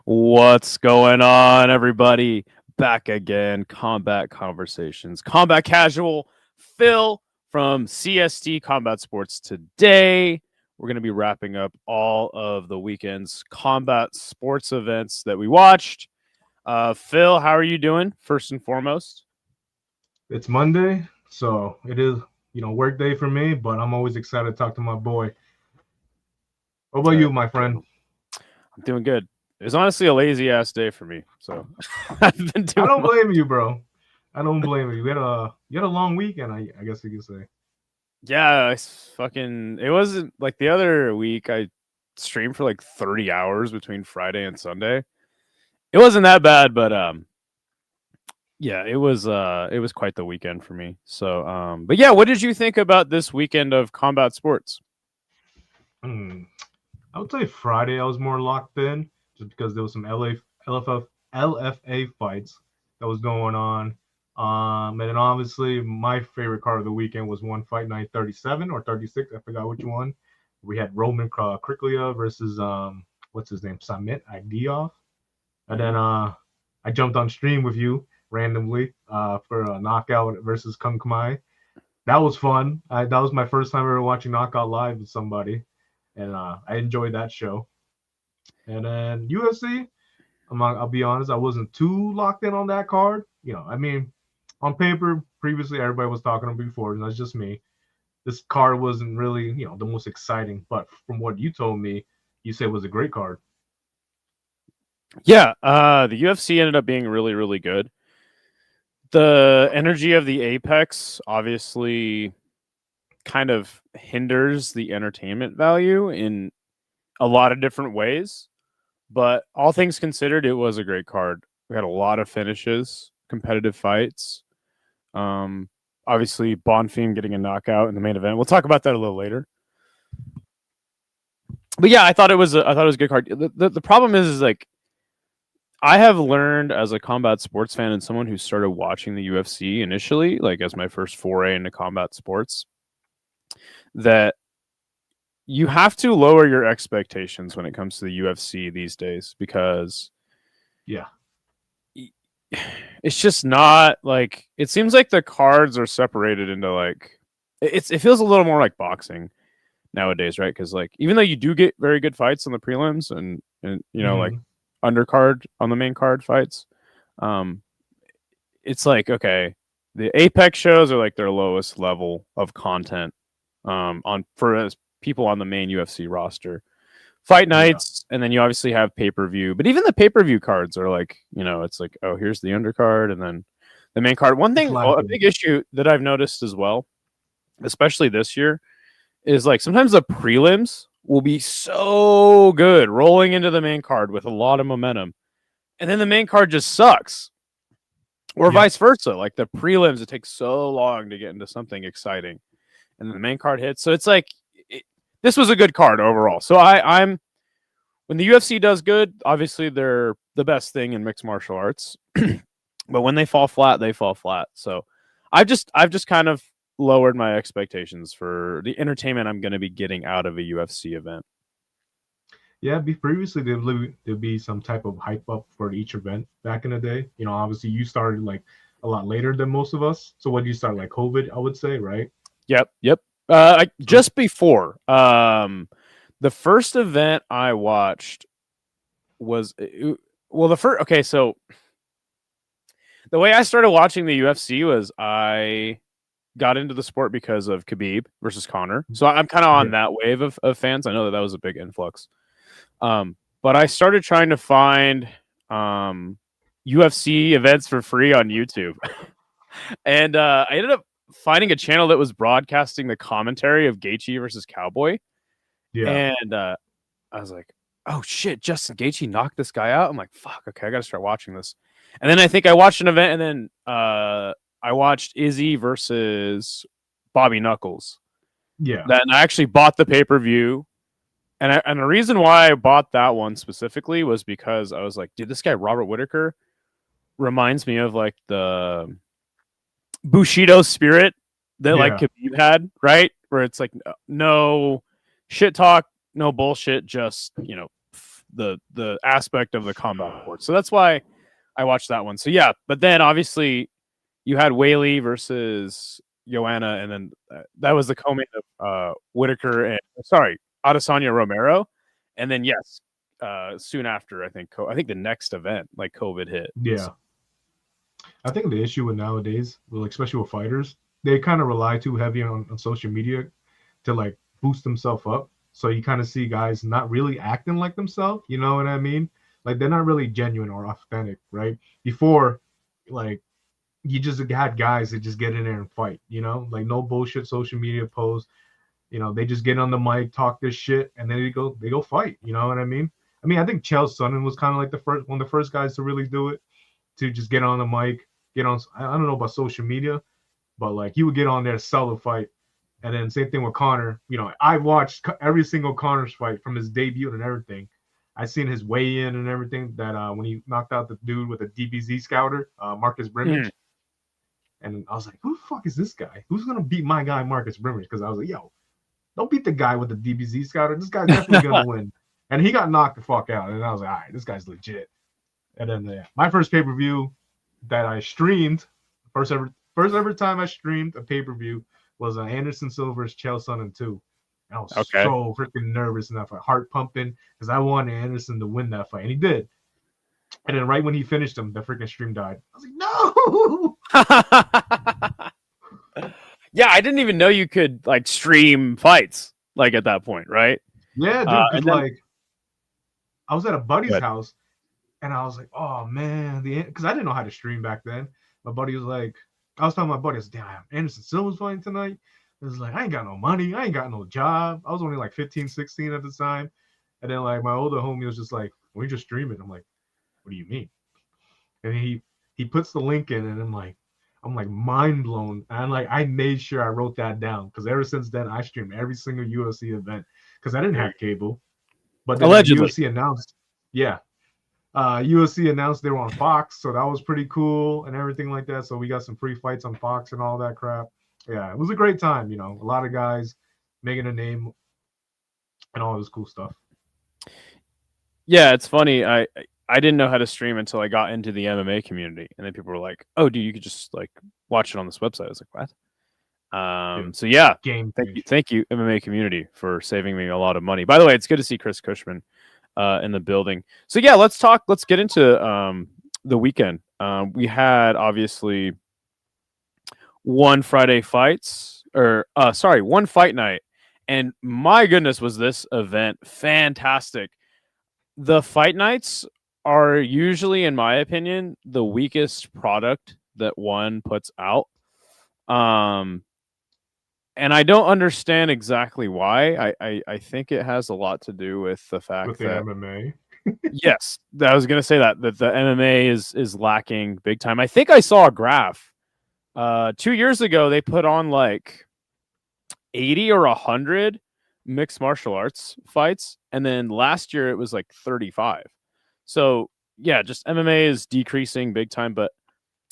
What's going on, everybody? Back again, Combat Conversations. Combat Casual, Phil from CST Combat Sports. Today, we're going to be wrapping up all of the weekend's combat sports events that we watched. Phil, how are you doing, first and foremost? It's Monday, so it is, work day for me, but I'm always excited to talk to my boy. What about you, my friend? I'm doing good. It was honestly a lazy ass day for me, so I've been doing. I don't blame you, bro. I don't blame you. You had a long weekend, I guess you could say. Yeah, it wasn't like the other week. I streamed for like 30 hours between Friday and Sunday. It wasn't that bad, but yeah, it was quite the weekend for me. So but yeah, what did you think about this weekend of combat sports? I would say Friday I was more locked in just because there was some LFA fights that was going on. And then obviously my favorite card of the weekend was one fight night 37 or 36. I forgot which one. We had Roman Kriklia versus what's his name? Samit Agdiov. And then I jumped on stream with you randomly for a knockout versus Kung Kamai. That was fun. That was my first time ever watching Knockout Live with somebody. And I enjoyed that show. And then UFC, I'll be honest, I wasn't too locked in on that card. I mean, on paper, previously everybody was talking about before, and that's just me. This card wasn't really, the most exciting. But from what you told me, you said it was a great card. Yeah, the UFC ended up being really, really good. The energy of the Apex obviously kind of hinders the entertainment value in a lot of different ways. But all things considered, it was a great card. We had a lot of finishes, competitive fights. Obviously, Bonfim getting a knockout in the main event. We'll talk about that a little later. But yeah, I thought it was a good card. The problem is like I have learned as a combat sports fan and someone who started watching the UFC initially, like as my first foray into combat sports, that you have to lower your expectations when it comes to the UFC these days because it's just not like it seems like the cards are separated into like it feels a little more like boxing nowadays, right? Because like even though you do get very good fights on the prelims and like undercard on the main card fights, it's like okay, the Apex shows are like their lowest level of content for people on the main UFC roster. Fight nights, and then you obviously have pay-per-view. But even the pay-per-view cards are like, it's like, oh, here's the undercard, and then the main card. One thing, a big issue that I've noticed as well, especially this year, is like sometimes the prelims will be so good rolling into the main card with a lot of momentum, and then the main card just sucks. Or vice versa. Like the prelims, it takes so long to get into something exciting, and then the main card hits. So it's like, this was a good card overall. So I'm when the UFC does good, obviously they're the best thing in mixed martial arts. But when they fall flat, they fall flat. So I've just kind of lowered my expectations for the entertainment I'm going to be getting out of a UFC event. Yeah, previously there'd be some type of hype up for each event back in the day. You know, obviously you started like a lot later than most of us. So what did you start like COVID? I would say, right? Yep. So Just before the first event I watched was well the first. Okay, so the way I started watching the UFC was I got into the sport because of Khabib versus Connor. So I'm kind of on yeah, that wave of fans. I know that was a big influx. But I started trying to find UFC events for free on YouTube, and I ended up finding a channel that was broadcasting the commentary of Gaethje versus Cowboy, yeah, and I was like, "Oh shit, Justin Gaethje knocked this guy out." I'm like, "Fuck, okay, I got to start watching this." And then I think I watched an event, and then I watched Izzy versus Bobby Knuckles. yeah, Then I actually bought the pay per view. And the reason why I bought that one specifically was because I was like, dude, this guy Robert Whitaker reminds me of like the Bushido spirit that like yeah, Khabib had, right? Where it's like no shit talk, no bullshit, just the aspect of the combat sport. So that's why I watched that one. So yeah, but then obviously you had Whaley versus Joanna, and then that was the co-main of Whitaker and sorry Adesanya Romero, and then yes, soon after I think the next event like COVID hit. yeah. I think the issue with nowadays, well, especially with fighters, they kind of rely too heavy on social media to like boost themselves up. So you kind of see guys not really acting like themselves. You know what I mean? Like they're not really genuine or authentic, right? Before, like you just had guys that just get in there and fight. You know, like no bullshit social media posts. You know, they just get on the mic, talk this shit, and then they go fight. You know what I mean? I mean, I think Chael Sonnen was kind of like the first one of the first guys to really do it, to just get on the mic, get on. I don't know about social media, but like he would get on there, sell the fight, and then same thing with Connor. You know, I watched every single Connor's fight from his debut and everything. I seen his weigh in and everything that when he knocked out the dude with a DBZ scouter, Marcus Mhm. Brimage. And I was like, who the fuck is this guy? Who's gonna beat my guy Marcus Brimage? Because I was like, yo, don't beat the guy with the DBZ scouter. This guy's definitely gonna win. And he got knocked the fuck out. And I was like, all right, this guy's legit. And then my first pay per view that I streamed, first ever time I streamed a pay per view was Anderson Silva's Chael Sonnen 2. And I was Okay. so freaking nervous in that fight, heart pumping, because I wanted Anderson to win that fight, and he did. And then right when he finished him, the freaking stream died. I was like, no. Yeah, I didn't even know you could like stream fights like at that point, right? Yeah, dude, because And then like I was at a buddy's good. house and I was like, oh man, because I didn't know how to stream back then. My buddy was like, I was telling my buddy, I was like, damn, Anderson Silva's fighting tonight. It was like, I ain't got no money, I ain't got no job. I was only like 15, 16 at the time. And then like my older homie was just like, we just streaming. I'm like, what do you mean? And he puts the link in, and I'm like mind blown. And like I made sure I wrote that down because ever since then I stream every single UFC event because I didn't There you have cable. But go. then Allegedly. UFC announced, yeah, UFC announced they were on Fox, so that was pretty cool and everything like that. So we got some free fights on Fox and all that crap. Yeah, it was a great time. You know, a lot of guys making a name and all this cool stuff. Yeah, it's funny. I didn't know how to stream until I got into the MMA community, and then people were like, "Oh, dude, you could just like watch it on this website." I was like, "What?" Yeah, So yeah, game change. thank you, MMA community, for saving me a lot of money. By the way, it's good to see Chris Cushman in the building. So yeah, let's get into the weekend. We had obviously one Friday fights, or one fight night, and my goodness, was this event fantastic. The fight nights are usually, in my opinion, the weakest product that one puts out. Um, and I don't understand exactly why. I think it has a lot to do with the With fact the that MMA. yes, I was gonna say that the MMA is lacking big time. I think I saw a graph. 2 years ago, they put on like 80 or 100 mixed martial arts fights, and then last year it was like 35. So yeah, just MMA is decreasing big time, but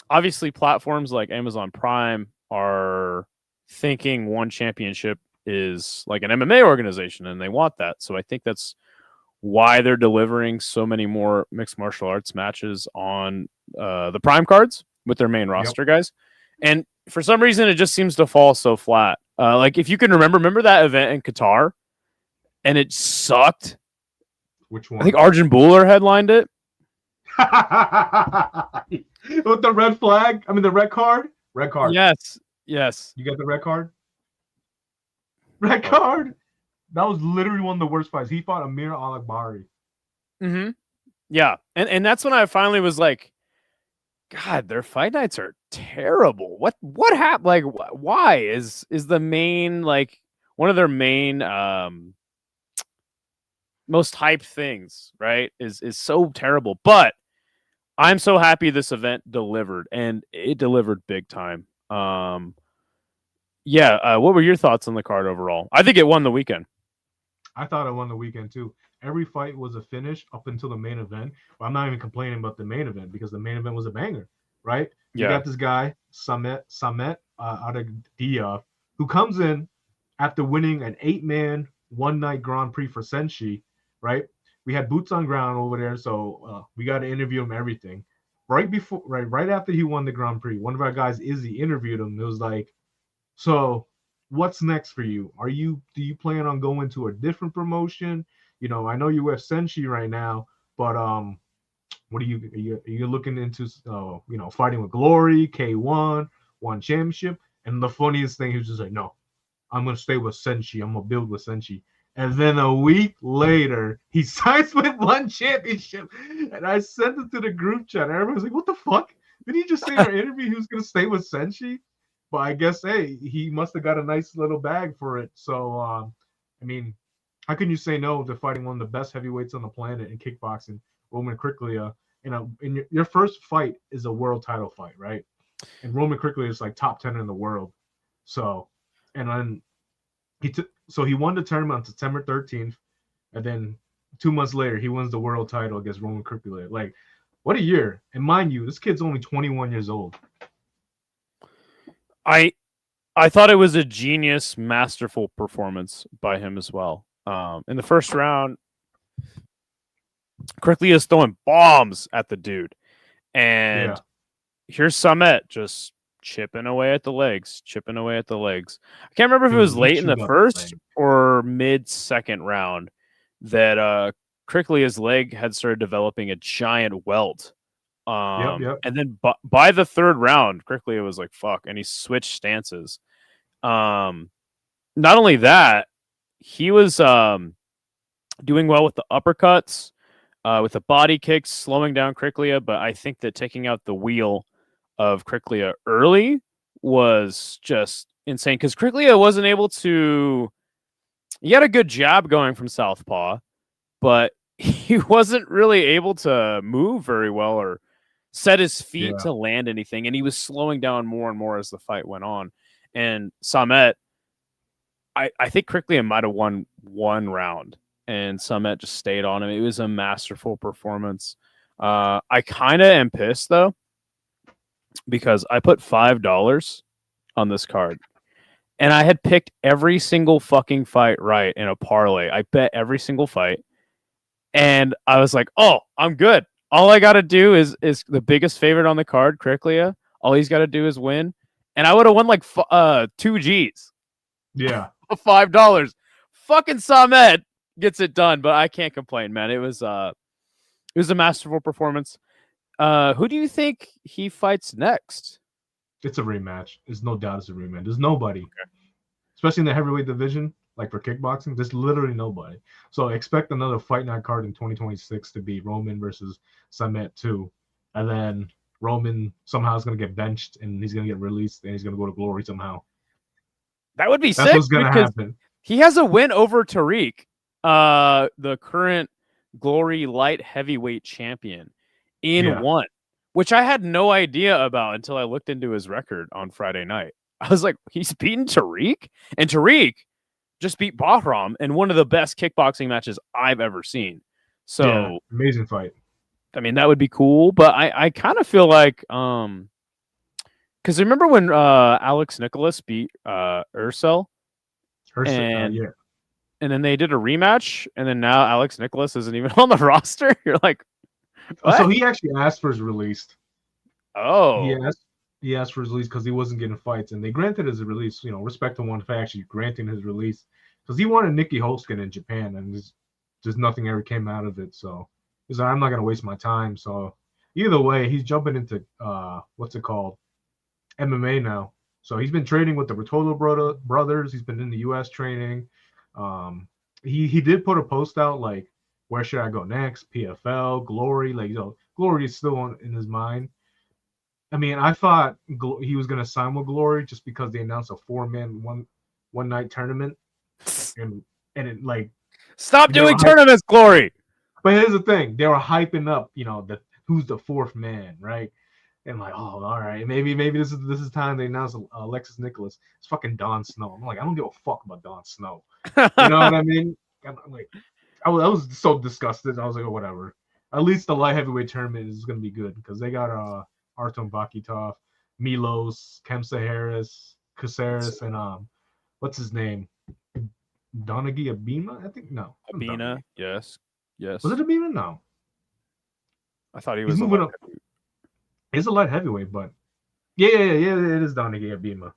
obviously platforms like Amazon Prime are thinking One Championship is like an MMA organization and they want that. So I think that's why they're delivering so many more mixed martial arts matches on the prime cards with their main roster guys. And for some reason, it just seems to fall so flat. Like if you can remember that event in Qatar, and it sucked. Which one? I think Arjun Buller headlined it. With the red flag? I mean, the red card? Red card. Yes. You got the red card? Red card? That was literally one of the worst fights. He fought Amir Al-Akbari. Mm-hmm. Yeah. And that's when I finally was like, God, their fight nights are terrible. What happened? Like, why is the main, like, one of their main most hyped things, right, is so terrible. But I'm so happy this event delivered, and it delivered big time. What were your thoughts on the card overall? I think it won the weekend. I thought it won the weekend too. Every fight was a finish up until the main event. But I'm not even complaining about the main event because the main event was a banger, right? You got this guy, Samet Adagdia, who comes in after winning an 8-man one-night Grand Prix for Senshi, right? We had boots on ground over there, so we got to interview him, everything. Right after he won the Grand Prix, one of our guys, Izzy, interviewed him. It was like, so what's next for you? Do you plan on going to a different promotion? You know, I know you're with Senshi right now, but what are you looking into? Fighting with Glory, K1, One Championship. And the funniest thing, he was just like, no, I'm gonna stay with Senshi. I'm gonna build with Senshi. And then a week later, he signs with One Championship. And I sent it to the group chat. Everybody's like, what the fuck? Did he just say in our interview he was gonna stay with Senshi? But I guess, hey, he must have got a nice little bag for it. So, I mean, how can you say no to fighting one of the best heavyweights on the planet in kickboxing, Roman Kriklia? In your first fight is a world title fight, right? And Roman Kriklia is like top 10 in the world. So, and then he won the tournament on September 13th, and then 2 months later he wins the world title against Roman Kriklia. Like, what a year! And mind you, this kid's only 21 years old. I thought it was a genius, masterful performance by him as well. In the first round, Kriklia is throwing bombs at the dude, and here's Samet just chipping away at the legs. I can't remember if it was late in the first or mid-second round that Kriklia's leg had started developing a giant welt. And then by the third round, Kriklia was like, fuck, and he switched stances. Not only that, he was doing well with the uppercuts, with the body kicks, slowing down Kriklia, but I think that taking out the wheel of Kriklia early was just insane, because Kriklia wasn't able to... He had a good jab going from southpaw, but he wasn't really able to move very well or set his feet to land anything, and he was slowing down more and more as the fight went on. And Samet, I think Kriklia might have won one round, and Samet just stayed on him. It was a masterful performance. I kind of am pissed, though, because I put $5 on this card, and I had picked every single fucking fight right in a parlay. I bet every single fight, and I was like, oh, I'm good. All I got to do is the biggest favorite on the card, Kriklia. All he's got to do is win. And I would have won like 2 G's. Yeah. $5. Fucking Samet gets it done, but I can't complain, man. It was a masterful performance. Who do you think he fights next? It's a rematch. There's no doubt it's a rematch. There's nobody, especially in the heavyweight division, like for kickboxing, there's literally nobody. So expect another fight night card in 2026 to be Roman versus Samet 2. And then Roman somehow is going to get benched and he's going to get released and he's going to go to Glory somehow. That would be That's sick. What's going to happen. He has a win over Tariq, the current Glory light heavyweight champion, in one, which I had no idea about until I looked into his record on Friday night. I was like, he's beaten Tariq? And Tariq just beat Bahram in one of the best kickboxing matches I've ever seen. So amazing fight. I mean, that would be cool, but I kind of feel like because remember when Alex Nicholas beat Ursel? and then they did a rematch, and then now Alex Nicholas isn't even on the roster. You're like, what? So he actually asked for his release. Oh, He asked for his release because he wasn't getting fights, and they granted his release. You know, respect to one for actually granting his release because he wanted Nikki Holskin in Japan, and just nothing ever came out of it. So he's like, I'm not gonna waste my time. So either way, he's jumping into what's it called, MMA now. So he's been training with the Rotolo brothers. He's been in the U.S. training. He did put a post out like, where should I go next? PFL, Glory, like Glory is still in his mind. I mean, I thought he was gonna sign with Glory just because they announced a 4-man one night tournament, and it like stop doing tournaments, Glory. But here's the thing: they were hyping up, who's the 4th man, right? And like, oh, all right, maybe this is time they announce Alexis Nicholas. It's fucking Don Snow. I'm like, I don't give a fuck about Don Snow. You know what I mean? I'm like, I was so disgusted. I was like, oh, whatever. At least the light heavyweight tournament is gonna be good because they got Artem Bakitov, Milos, Kemsa Harris, Caceres, and what's his name? Donaghy Abima? I think no. Abina, yes. Was it Abima? No. I thought he was moving up. He's a light heavyweight, but yeah, it is Donaghy Abima.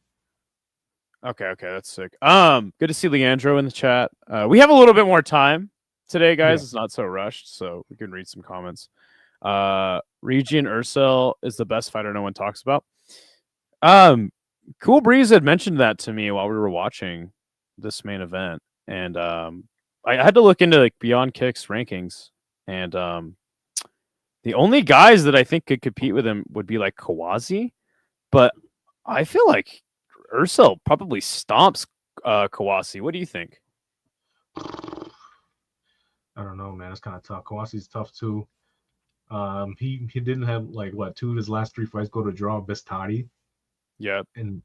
Okay, that's sick. Good to see Leandro in the chat. We have a little bit more time today, guys. Yeah. It's not so rushed, so we can read some comments. Regine Ursel is the best fighter no one talks about. Cool Breeze had mentioned that to me while we were watching this main event, and I had to look into like Beyond Kicks rankings, and the only guys that I think could compete with him would be like Kawazi, but I feel like Ursel probably stomps Kawasi. What do you think? I don't know, man. It's kind of tough. Kawasi's tough too. He didn't have like 2 of his last 3 fights go to draw Bestati. Yeah, and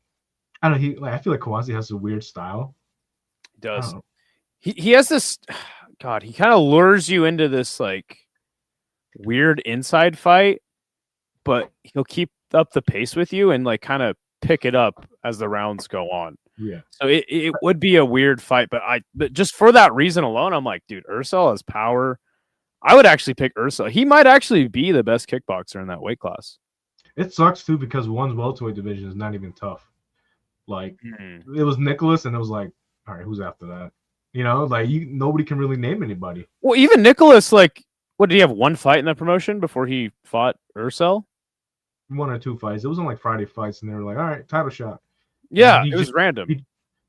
I don't know. I feel like Kawasi has a weird style. He does. He has this. God, he kind of lures you into this like weird inside fight, but he'll keep up the pace with you and like kind of pick it up as the rounds go on. Yeah. So it would be a weird fight, but just for that reason alone, I'm like, dude, Ursel has power. I would actually pick Ursel. He might actually be the best kickboxer in that weight class. It sucks too because one's welterweight division is not even tough. Like it was Nicholas, and it was like, all right, who's after that? Like nobody can really name anybody. Well, even Nicholas, like, what did he have? 1 fight in that promotion before he fought Ursel? 1 or 2 fights. It wasn't like Friday fights, and they were like, all right, title shot. Yeah, it was random.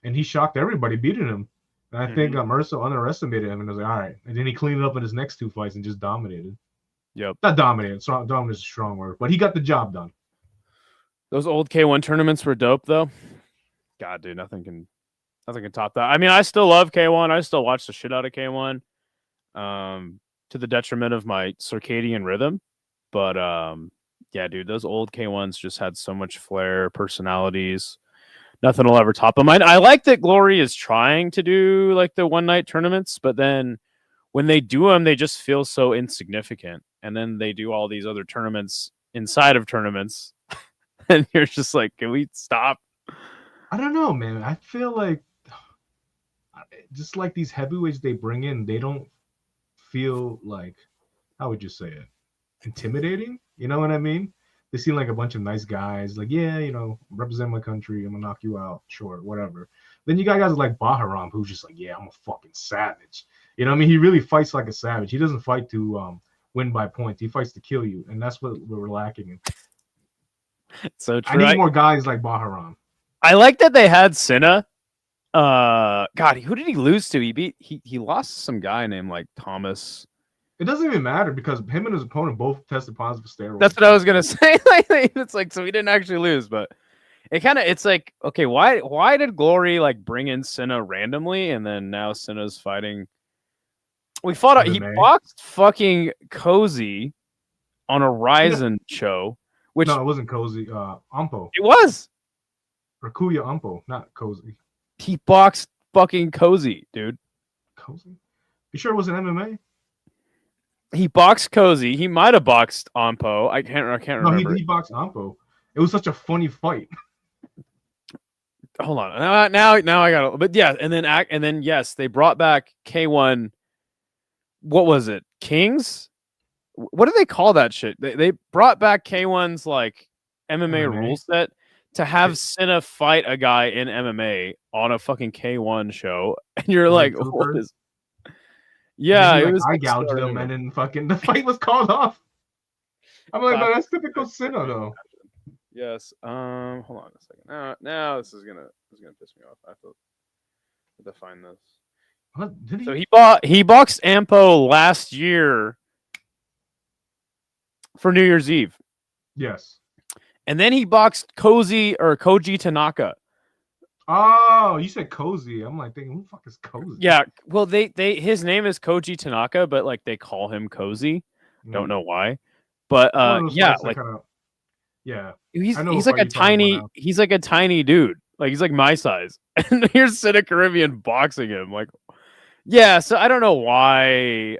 And he shocked everybody, beating him. And I think Ursel underestimated him and was like, all right. And then he cleaned it up in his next 2 fights and just dominated. Yep. Not dominated. Dominant is a strong word, but he got the job done. Those old K1 tournaments were dope, though. God, dude, nothing can top that. I mean, I still love K1. I still watch the shit out of K1, to the detriment of my circadian rhythm. But yeah, dude, those old K1s just had so much flair, personalities. Nothing will ever top them. I like that Glory is trying to do like the one night tournaments, but then when they do them, they just feel so insignificant. And then they do all these other tournaments inside of tournaments, and you're just like, can we stop? I don't know, man. I feel like just like these heavyweights they bring in, they don't feel like, how would you say it, intimidating? You know what I mean? They seem like a bunch of nice guys. Like, yeah, represent my country. I'm gonna knock you out. Sure, whatever. Then you got guys like Baharam, who's just like, yeah, I'm a fucking savage. You know what I mean? He really fights like a savage. He doesn't fight to win by points. He fights to kill you, and that's what we're lacking in. So true. I need more guys like Baharam. I like that they had Sinner. God, who did he lose to? He lost to some guy named like Thomas. It doesn't even matter because him and his opponent both tested positive for steroids. That's what I was gonna say. It's like, so he didn't actually lose, but it's like, okay, why did Glory like bring in Sinner randomly, and then now Sinner's fighting? He boxed fucking Cozy on a Ryzen show. Which no, it wasn't Cozy. Ampo. It was Rakuya Ampo, not Cozy. He boxed fucking Cozy, dude. Cozy? You sure it wasn't MMA? He boxed Cozy. He might have boxed Ampo. I can't remember. No, he boxed Ampo. It was such a funny fight. hold on. Now I got it. But yeah, and then yes, they brought back K1. What was it? Kings? What do they call that shit? They brought back K1's like MMA rule set to have Cena fight a guy in MMA on a fucking K1 show, and you're like, what is? Yeah, it was. I gouged him, and then fucking the fight was called off. I'm like, but that's typical Cena, though. Yes. Hold on a second. Now this is gonna piss me off. I have to find this. What did he? So he boxed Ampo last year for New Year's Eve. Yes. And then he boxed Koji Tanaka. Oh, you said Cozy. I'm like thinking, who the fuck is Cozy? Yeah, well, his name is Koji Tanaka, but like they call him Cozy. Don't know why, but yeah, like yeah, he's like a tiny dude. Like he's like my size, and here's Cena Caribbean boxing him. Like, yeah, so I don't know why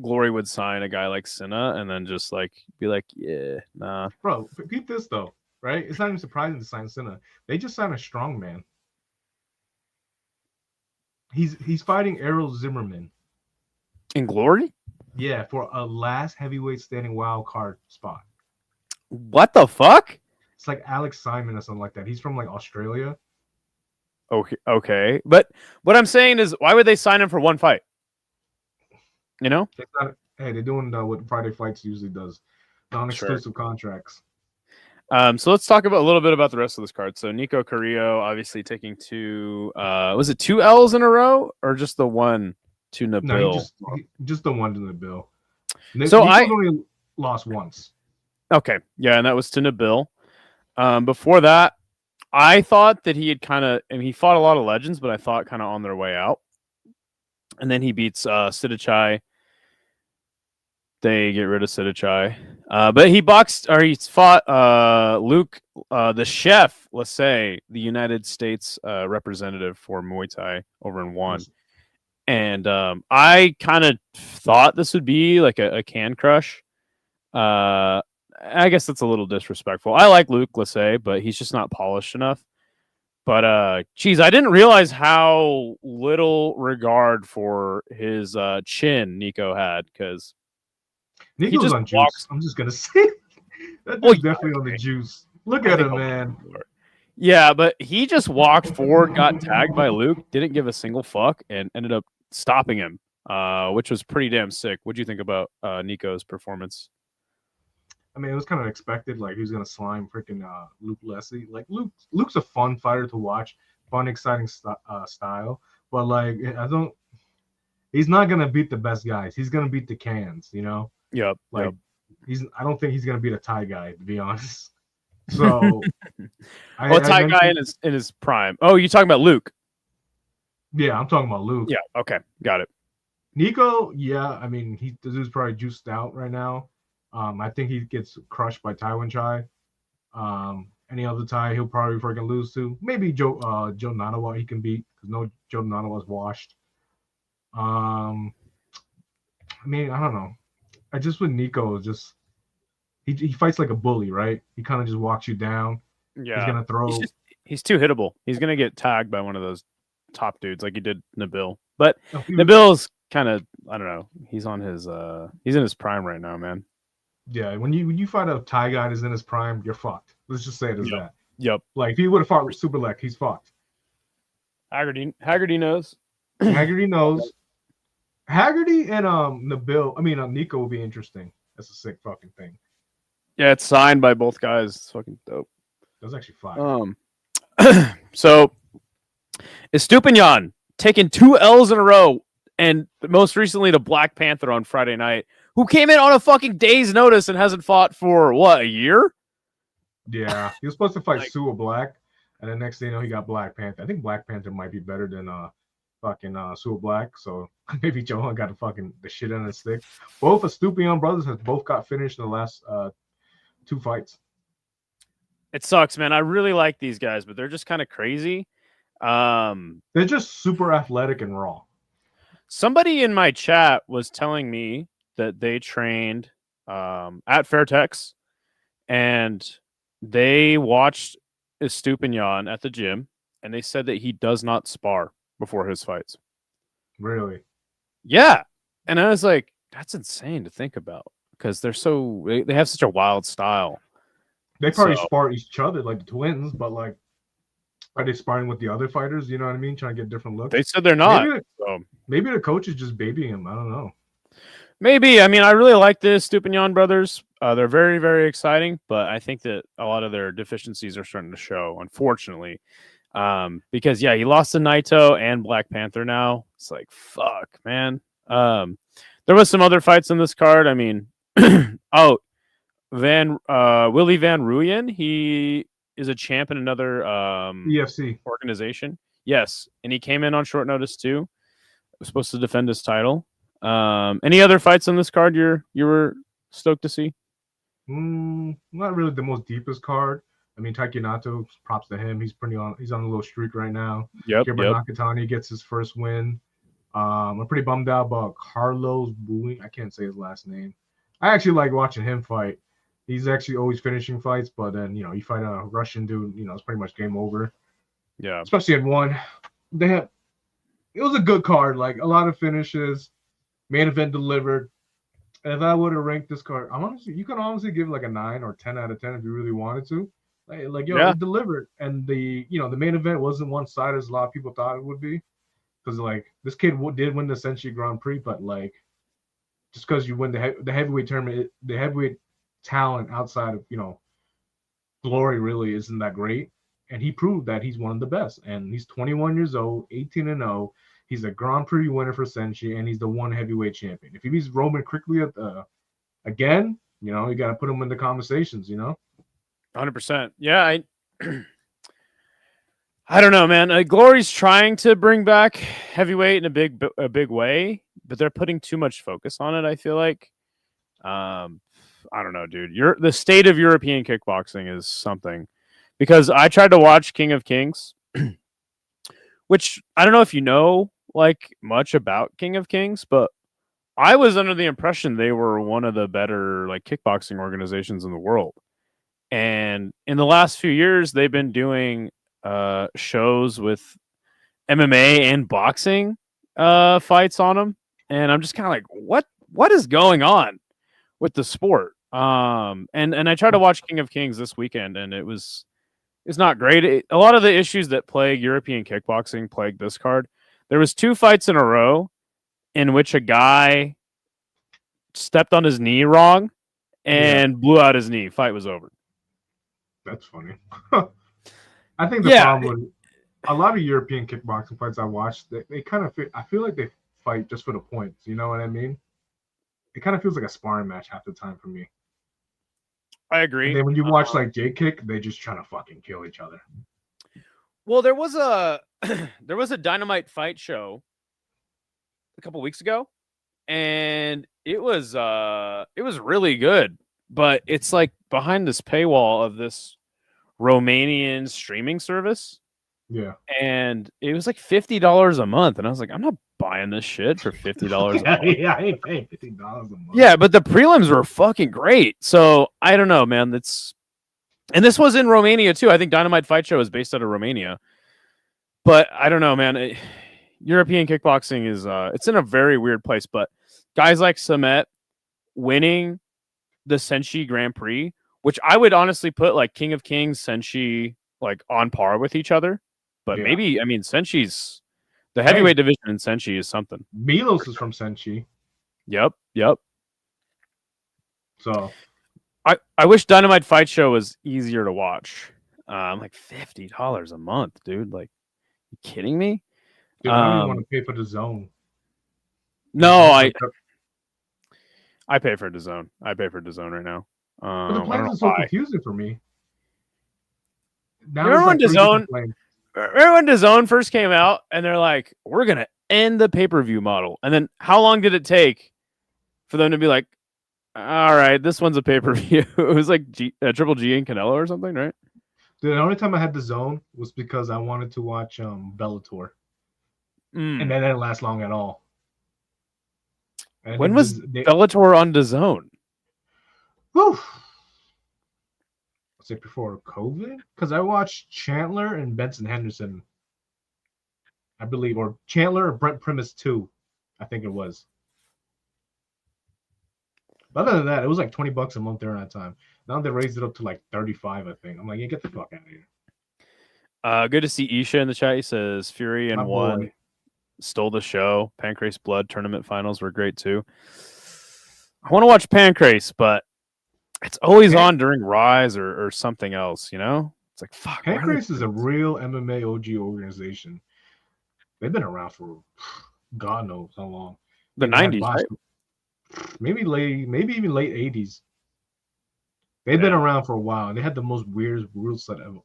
Glory would sign a guy like Cena and then just like be like, yeah, nah. Bro, keep this though, right? It's not even surprising to sign Cena. They just signed a strong man. He's fighting Errol Zimmerman in Glory. Yeah, for a last heavyweight standing wild card spot. What the fuck? It's like Alex Simon or something like that. He's from like Australia. Okay, but what I'm saying is, why would they sign him for one fight? You know? They're doing what Friday Fights usually does, non-exclusive contracts. So let's talk a little bit about the rest of this card. So Nico Carrillo obviously taking was it 2 L's in a row or just the one to Nabil? No, just the one to Nabil. So Nico's only lost once. Okay, yeah, and that was to Nabil. Before that, I thought that he had he fought a lot of legends, but I thought kind of on their way out. And then he beats Sidichai. They get rid of Sidichai. But he fought Luke, the chef, let's say, the United States representative for Muay Thai over in one. And I kind of thought this would be like a can crush. I guess that's a little disrespectful. I like Luke Lassay, but he's just not polished enough. But geez, I didn't realize how little regard for his chin Nico had, because Nico's on juice. I'm just gonna say that's definitely on the juice. Look at him, man. Yeah, but he just walked forward, got tagged by Luke, didn't give a single fuck, and ended up stopping him, which was pretty damn sick. What do you think about Nico's performance? I mean, it was kind of expected. Like, he was gonna slime freaking Luke Leslie. Like, Luke's a fun fighter to watch, fun, exciting style. But like, he's not gonna beat the best guys. He's gonna beat the cans, you know. Yep. Like, I don't think he's gonna beat a Thai guy, to be honest. So, Thai guy in his prime. Oh, you talking about Luke? Yeah, I'm talking about Luke. Yeah. Okay, got it. Nico, yeah. I mean, this is probably juiced out right now. I think he gets crushed by Taiwan Chai. Any other Thai he'll probably freaking lose to. Maybe Joe Nanawa he can beat, because Joe Nanawa's washed. I mean, I don't know. I just with Nico, just he fights like a bully, right? He kind of just walks you down. Yeah, he's gonna throw. He's too hittable. He's gonna get tagged by one of those top dudes like he did Nabil. But Nabil's kind of, I don't know. He's in his prime right now, man. Yeah, when you find a Thai guy that's in his prime, you're fucked. Let's just say it as that. Yep. Like, if he would have fought with Superlek, he's fucked. Haggerty knows. Haggerty knows. Haggerty and Nico will be interesting. That's a sick fucking thing. Yeah, it's signed by both guys. It's fucking dope. That's actually fire. So Estupiñán taking 2 L's in a row, and most recently to Black Panther on Friday night, who came in on a fucking day's notice and hasn't fought for what, a year? Yeah, he was supposed to fight Sua Black, and the next thing you know, he got Black Panther. I think Black Panther might be better than Sua Black, so maybe Johan got the shit on the stick. Both Estupiñán brothers have both got finished in the last 2 fights. It sucks, man. I really like these guys, but they're just kind of crazy. They're just super athletic and raw. Somebody in my chat was telling me that they trained at Fairtex, and they watched Estupinian at the gym, and they said that he does not spar before his fights. Really? Yeah, and I was like, that's insane to think about because they have such a wild style. They probably So- spar each other like the twins, but like, are they sparring with the other fighters? You know what I mean? Trying to get different looks. They said they're not. Maybe, So maybe the coach is just babying him. I don't know. maybe. I mean, I really like the Stupinian brothers. They're very, very exciting, but I think that a lot of their deficiencies are starting to show, unfortunately. Because yeah, he lost to Naito and Black Panther now. It's like fuck, man. There was some other fights in this card. I mean, oh, Willie Van Ruyen, he is a champ in another EFC. organization. Yes, and he came in on short notice too. Was supposed to defend his title. Any other fights on this card you were stoked to see? Not really the most deepest card. I mean, Taiki Nato, props to him. He's on a little streak right now. Yep. Nakatani gets his first win. I'm pretty bummed out about Carlos Booing. I can't say his last name. I actually like watching him fight. He's actually always finishing fights, but then you fight a Russian dude, it's pretty much game over. Yeah. Especially in one. It was a good card, like a lot of finishes, main event delivered. And if I would have ranked this card, you can honestly give like a 9 or 10 out of 10 if you really wanted to. It delivered, and the main event wasn't one-sided as a lot of people thought it would be, because like this kid did win the Senshi Grand Prix, but like just because you win the heavyweight tournament, the heavyweight talent outside of Glory really isn't that great, and he proved that he's one of the best. And he's 21 years old, 18-0. He's a Grand Prix winner for Senshi, and he's the one heavyweight champion. If he beats Roman quickly again, you got to put him in the conversations. 100%. Yeah, I don't know, man. Glory's trying to bring back heavyweight in a big way, but they're putting too much focus on it. I feel like, I don't know, dude. The state of European kickboxing is something, because I tried to watch King of Kings, which I don't know if you know like much about King of Kings, but I was under the impression they were one of the better like kickboxing organizations in the world. And in the last few years, they've been doing shows with MMA and boxing fights on them, and I'm just kind of like, what is going on with the sport? And I tried to watch King of Kings this weekend, and it's not great. A lot of the issues that plague European kickboxing plague this card. There was 2 fights in a row in which a guy stepped on his knee wrong and blew out his knee. Fight was over. That's funny. I think the problem with a lot of European kickboxing fights I watched, they kind of I feel like they fight just for the points. You know what I mean? It kind of feels like a sparring match half the time for me. I agree. And then when you watch like J-Kick, they just trying to fucking kill each other. Well, there was a Dynamite fight show a couple weeks ago, and it was really good, but it's like behind this paywall of this Romanian streaming service. Yeah. And it was like $50 a month, and I was like, I'm not buying this shit for $50 a month. Yeah, I ain't paying $50 a month. Yeah, but the prelims were fucking great. So I don't know, man. And this was in Romania too. I think Dynamite Fight Show is based out of Romania. But I don't know, man. European kickboxing is it's in a very weird place. But guys like Samet winning the Senshi Grand Prix, which I would honestly put like King of Kings, Senshi, like on par with each other. But maybe, I mean, Senshi's the heavyweight division in Senshi is something. Milos is from Senshi. Yep. So I wish Dynamite Fight Show was easier to watch. I'm like $50 a month, dude. Like, you kidding me? Dude, I don't even want to pay for the zone. No, I pay for DAZN. I pay for DAZN right now. But the plans are so confusing for me. Now remember when DAZN first came out and they're like, we're going to end the pay-per-view model. And then how long did it take for them to be like, all right, this one's a pay-per-view? It was like Triple G and Canelo or something, right? Dude, the only time I had DAZN was because I wanted to watch Bellator. And then it didn't last long at all. And when was Bellator on DAZN? Whew. Was it before COVID? Because I watched Chandler and Benson Henderson, I believe, or Chandler or Brent Primus 2, I think it was. But other than that, it was like $20 a month during that time. Now they raised it up to like 35, I think. I'm like, yeah, get the fuck out of here. Good to see Isha in the chat. He says Fury and My one boy. stole the show. Pancrase Blood tournament finals were great too. I want to watch Pancrase, but it's always on during Rise or something else, you know? It's like, fuck. Pancrase is a real MMA OG organization. They've been around for God knows how long. The 90s, right? Maybe even late 80s. They've been around for a while, and they had the most weird rule set ever.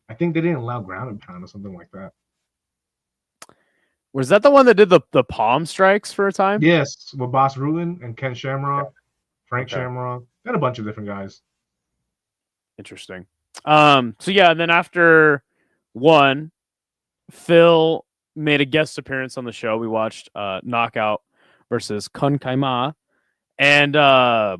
I think they didn't allow ground and pound or something like that. Was that the one that did the palm strikes for a time? Yes, with Boss Rutan and Ken Shamrock, Frank Shamrock, and a bunch of different guys. Interesting. So yeah, and then after one, Phil made a guest appearance on the show. We watched Knockout versus Kun Kaima. And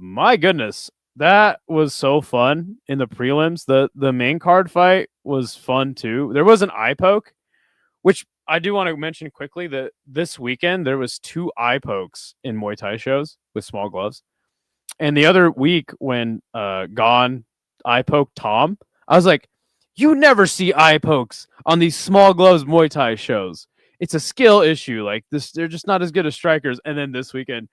my goodness, that was so fun in the prelims. The main card fight was fun too. There was an eye poke, which I do want to mention quickly that this weekend there was 2 eye pokes in Muay Thai shows with small gloves. And the other week when Gone eye poked Tom, I was like, you never see eye pokes on these small gloves Muay Thai shows. It's a skill issue. Like this, they're just not as good as strikers. And then this weekend,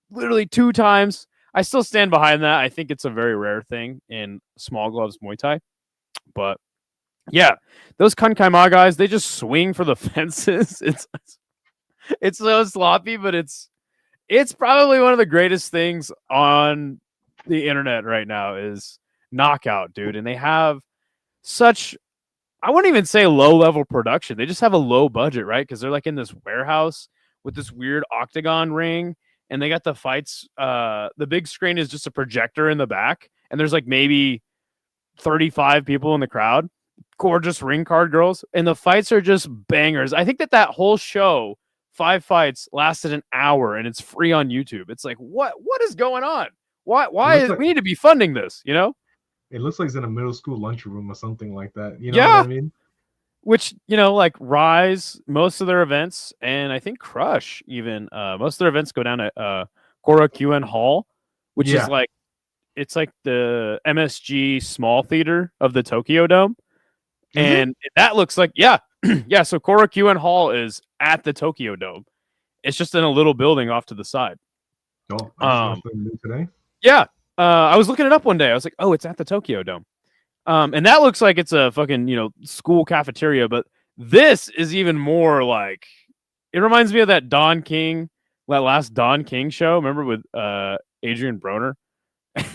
literally 2 times. I still stand behind that. I think it's a very rare thing in small gloves Muay Thai. But yeah, those Kun Kaima guys, they just swing for the fences. It's so sloppy, but it's probably one of the greatest things on the internet right now is Knockout, dude. And they have such, I wouldn't even say low level production. They just have a low budget, right? Because they're like in this warehouse with this weird octagon ring. And they got the fights. The big screen is just a projector in the back, and there's like maybe 35 people in the crowd. Gorgeous ring card girls, and the fights are just bangers. I think that whole show, 5 fights, lasted an hour, and it's free on YouTube. It's like, what is going on? Why we need to be funding this? You know? It looks like it's in a middle school lunchroom or something like that. You know what I mean? Which, you know, like Rise, most of their events, and I think Crush even, most of their events go down at Korakuen Hall, which is like, it's like the MSG small theater of the Tokyo Dome. And that looks like, yeah. So Korakuen Hall is at the Tokyo Dome. It's just in a little building off to the side. Today? Yeah. I was looking it up one day. I was like, oh, it's at the Tokyo Dome. And that looks like it's a fucking, you know, school cafeteria, but this is even more like, it reminds me of that last Don King show. Remember with Adrian Broner?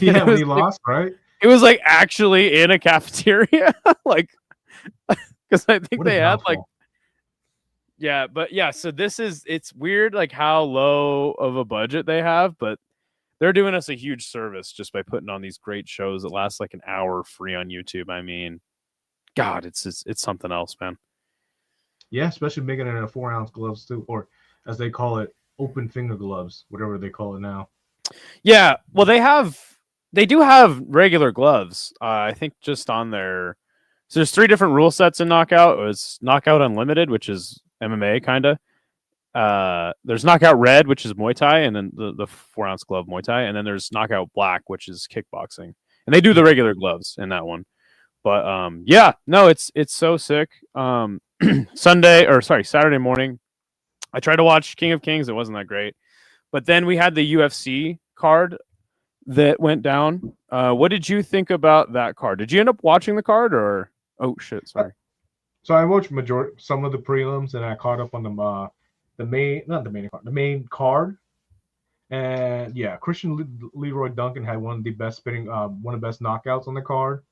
Yeah, when he lost, right? It was like actually in a cafeteria, like, because I think they had like, yeah, but yeah. So it's weird, like how low of a budget they have, but they're doing us a huge service just by putting on these great shows that last like an hour free on YouTube. I mean, God, it's something else, man. Yeah, especially making it in a 4-ounce gloves too, or as they call it, open finger gloves, whatever they call it now. Yeah, well, they do have regular gloves. I think just on their, so there's 3 different rule sets in Knockout. It's Knockout Unlimited, which is MMA kind of. There's Knockout Red, which is Muay Thai, and then the 4-ounce glove Muay Thai, and then there's Knockout Black, which is kickboxing, and they do the regular gloves in that one. But yeah, no, it's so sick. Saturday morning, I tried to watch King of Kings. It wasn't that great, but then we had the UFC card that went down. What did you think about that card? Did you end up watching the card, or oh shit, sorry. So I watched some of the prelims, and I caught up on the main card. And yeah, Christian Leroy Duncan had one of the best knockouts on the card.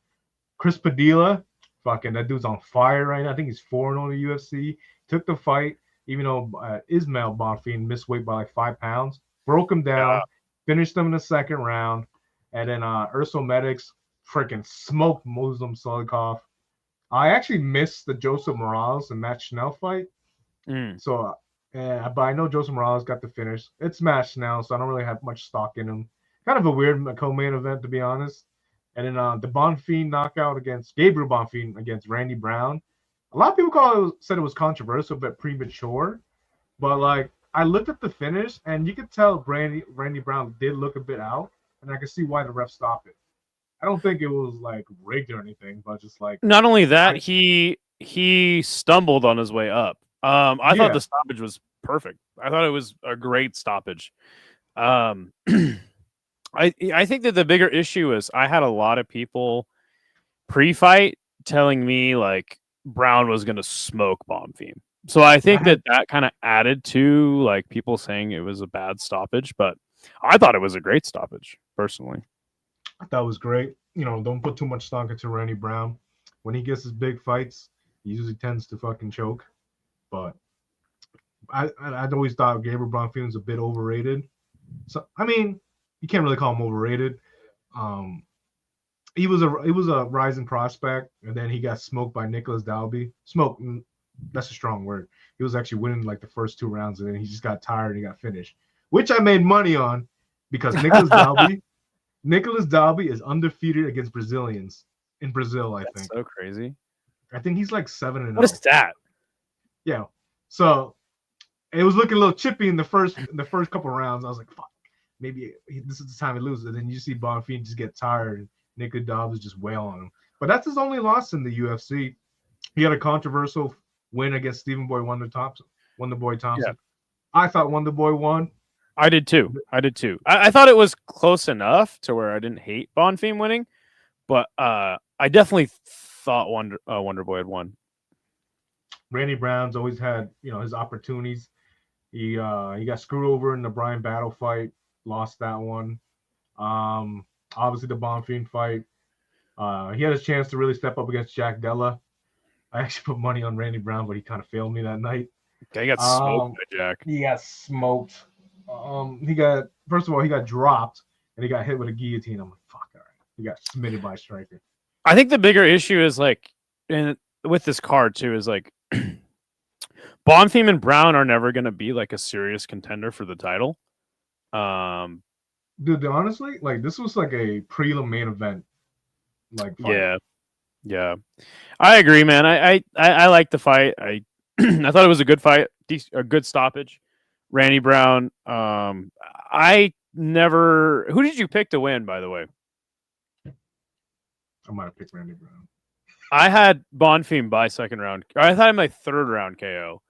Chris Padilla, fucking that dude's on fire right now. I think he's 4-0 in the UFC. Took the fight, even though Ismail Bonfim missed weight by like 5 pounds. Broke him down, finished him in the second round, and then Urso Medics freaking smoked Muslim Solikov. I actually missed the Joseph Morales and Matt Schnell fight. So, but I know Joseph Morales got the finish. It's Matt Schnell, so I don't really have much stock in him. Kind of a weird co-main event, to be honest. And then the Bonfim knockout against Gabriel Bonfim against Randy Brown. A lot of people said it was controversial but premature. But like I looked at the finish and you could tell Randy Brown did look a bit out, and I could see why the ref stopped it. I don't think it was like rigged or anything, but just like Not only that, he stumbled on his way up. I thought the stoppage was perfect. I thought it was a great stoppage. I think that the bigger issue is I had a lot of people pre-fight telling me like Brown was going to smoke Bonfim. So I think that kind of added to like people saying it was a bad stoppage, but I thought it was a great stoppage personally. I thought it was great. Don't put too much stock into Randy Brown. When he gets his big fights, he usually tends to fucking choke. But I'd always thought Gabriel Bonfim was a bit overrated. So I mean, you can't really call him overrated. He was a rising prospect, and then he got smoked by Nicholas Dalby. Smoke, that's a strong word. He was actually winning like the first 2 rounds, and then he just got tired and he got finished, which I made money on because Nicholas Dalby is undefeated against Brazilians in Brazil. I think so crazy. I think he's like 7-0. What is that? Yeah. So it was looking a little chippy in the first couple rounds. I was like, fuck, maybe this is the time he loses. And then you see Bonfim just get tired, and Nick Dobbs just wail on him. But that's his only loss in the UFC. He had a controversial win against Stephen Boy Wonder Thompson. Yeah. I thought Wonder Boy won. I did too. I thought it was close enough to where I didn't hate Bonfim winning, but I definitely thought Wonder Boy had won. Randy Brown's always had his opportunities. He got screwed over in the Brian Battle fight, lost that one. Obviously the Bonfim fight. He had his chance to really step up against Jack Della. I actually put money on Randy Brown, but he kind of failed me that night. Okay, he got smoked by Jack. He got smoked. He got dropped and he got hit with a guillotine. I'm like, fuck, all right. He got submitted by a striker. I think the bigger issue is like, with this card too, is like Bonfim and Brown are never going to be like a serious contender for the title. Dude, honestly, like this was like a prelim main event. Like, fight. Yeah, I agree, man. I like the fight. I thought it was a good fight, a good stoppage. Randy Brown. I never. Who did you pick to win, by the way? I might have picked Randy Brown. I had Bonfim by second round. I thought my third round KO.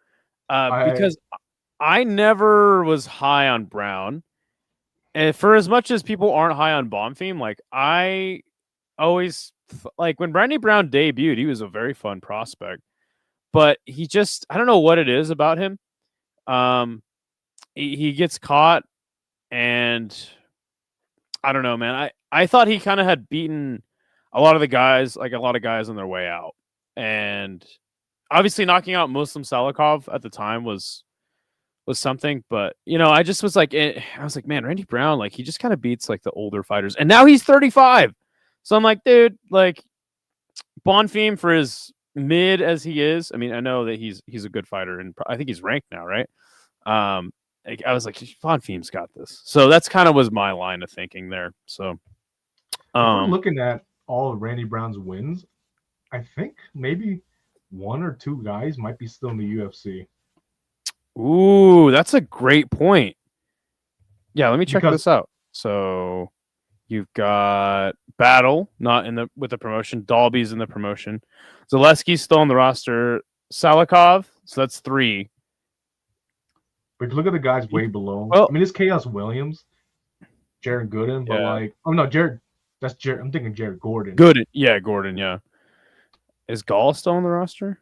Because I never was high on Brown. And for as much as people aren't high on Bonfim, like I always like when Randy Brown debuted, he was a very fun prospect. But he just, I don't know what it is about him. He gets caught, and I don't know, man. I thought he kind of had beaten a lot of guys on their way out. And obviously knocking out Muslim Salikov at the time was something, but I just was like, I was like, man, Randy Brown, like he just kind of beats like the older fighters, and now he's 35. So I'm like, dude, like Bonfim, for as mid as he is, I mean, I know that he's a good fighter, and I think he's ranked now, right? I was like, Bonfim's got this. So that's kind of was my line of thinking there. So we're looking at all of Randy Brown's wins, I think maybe 1 or 2 guys might be still in the UFC. Ooh, that's a great point. Yeah, let me check this out. So you've got Battle not with the promotion. Dalby's in the promotion. Zaleski's still on the roster. Salikov, so that's 3. But look at the guys way below. I mean, it's Chaos Williams, Jared Gooden, but Jared. That's Jared. I'm thinking Jared Gordon. Gordon, yeah. Is Gall still on the roster?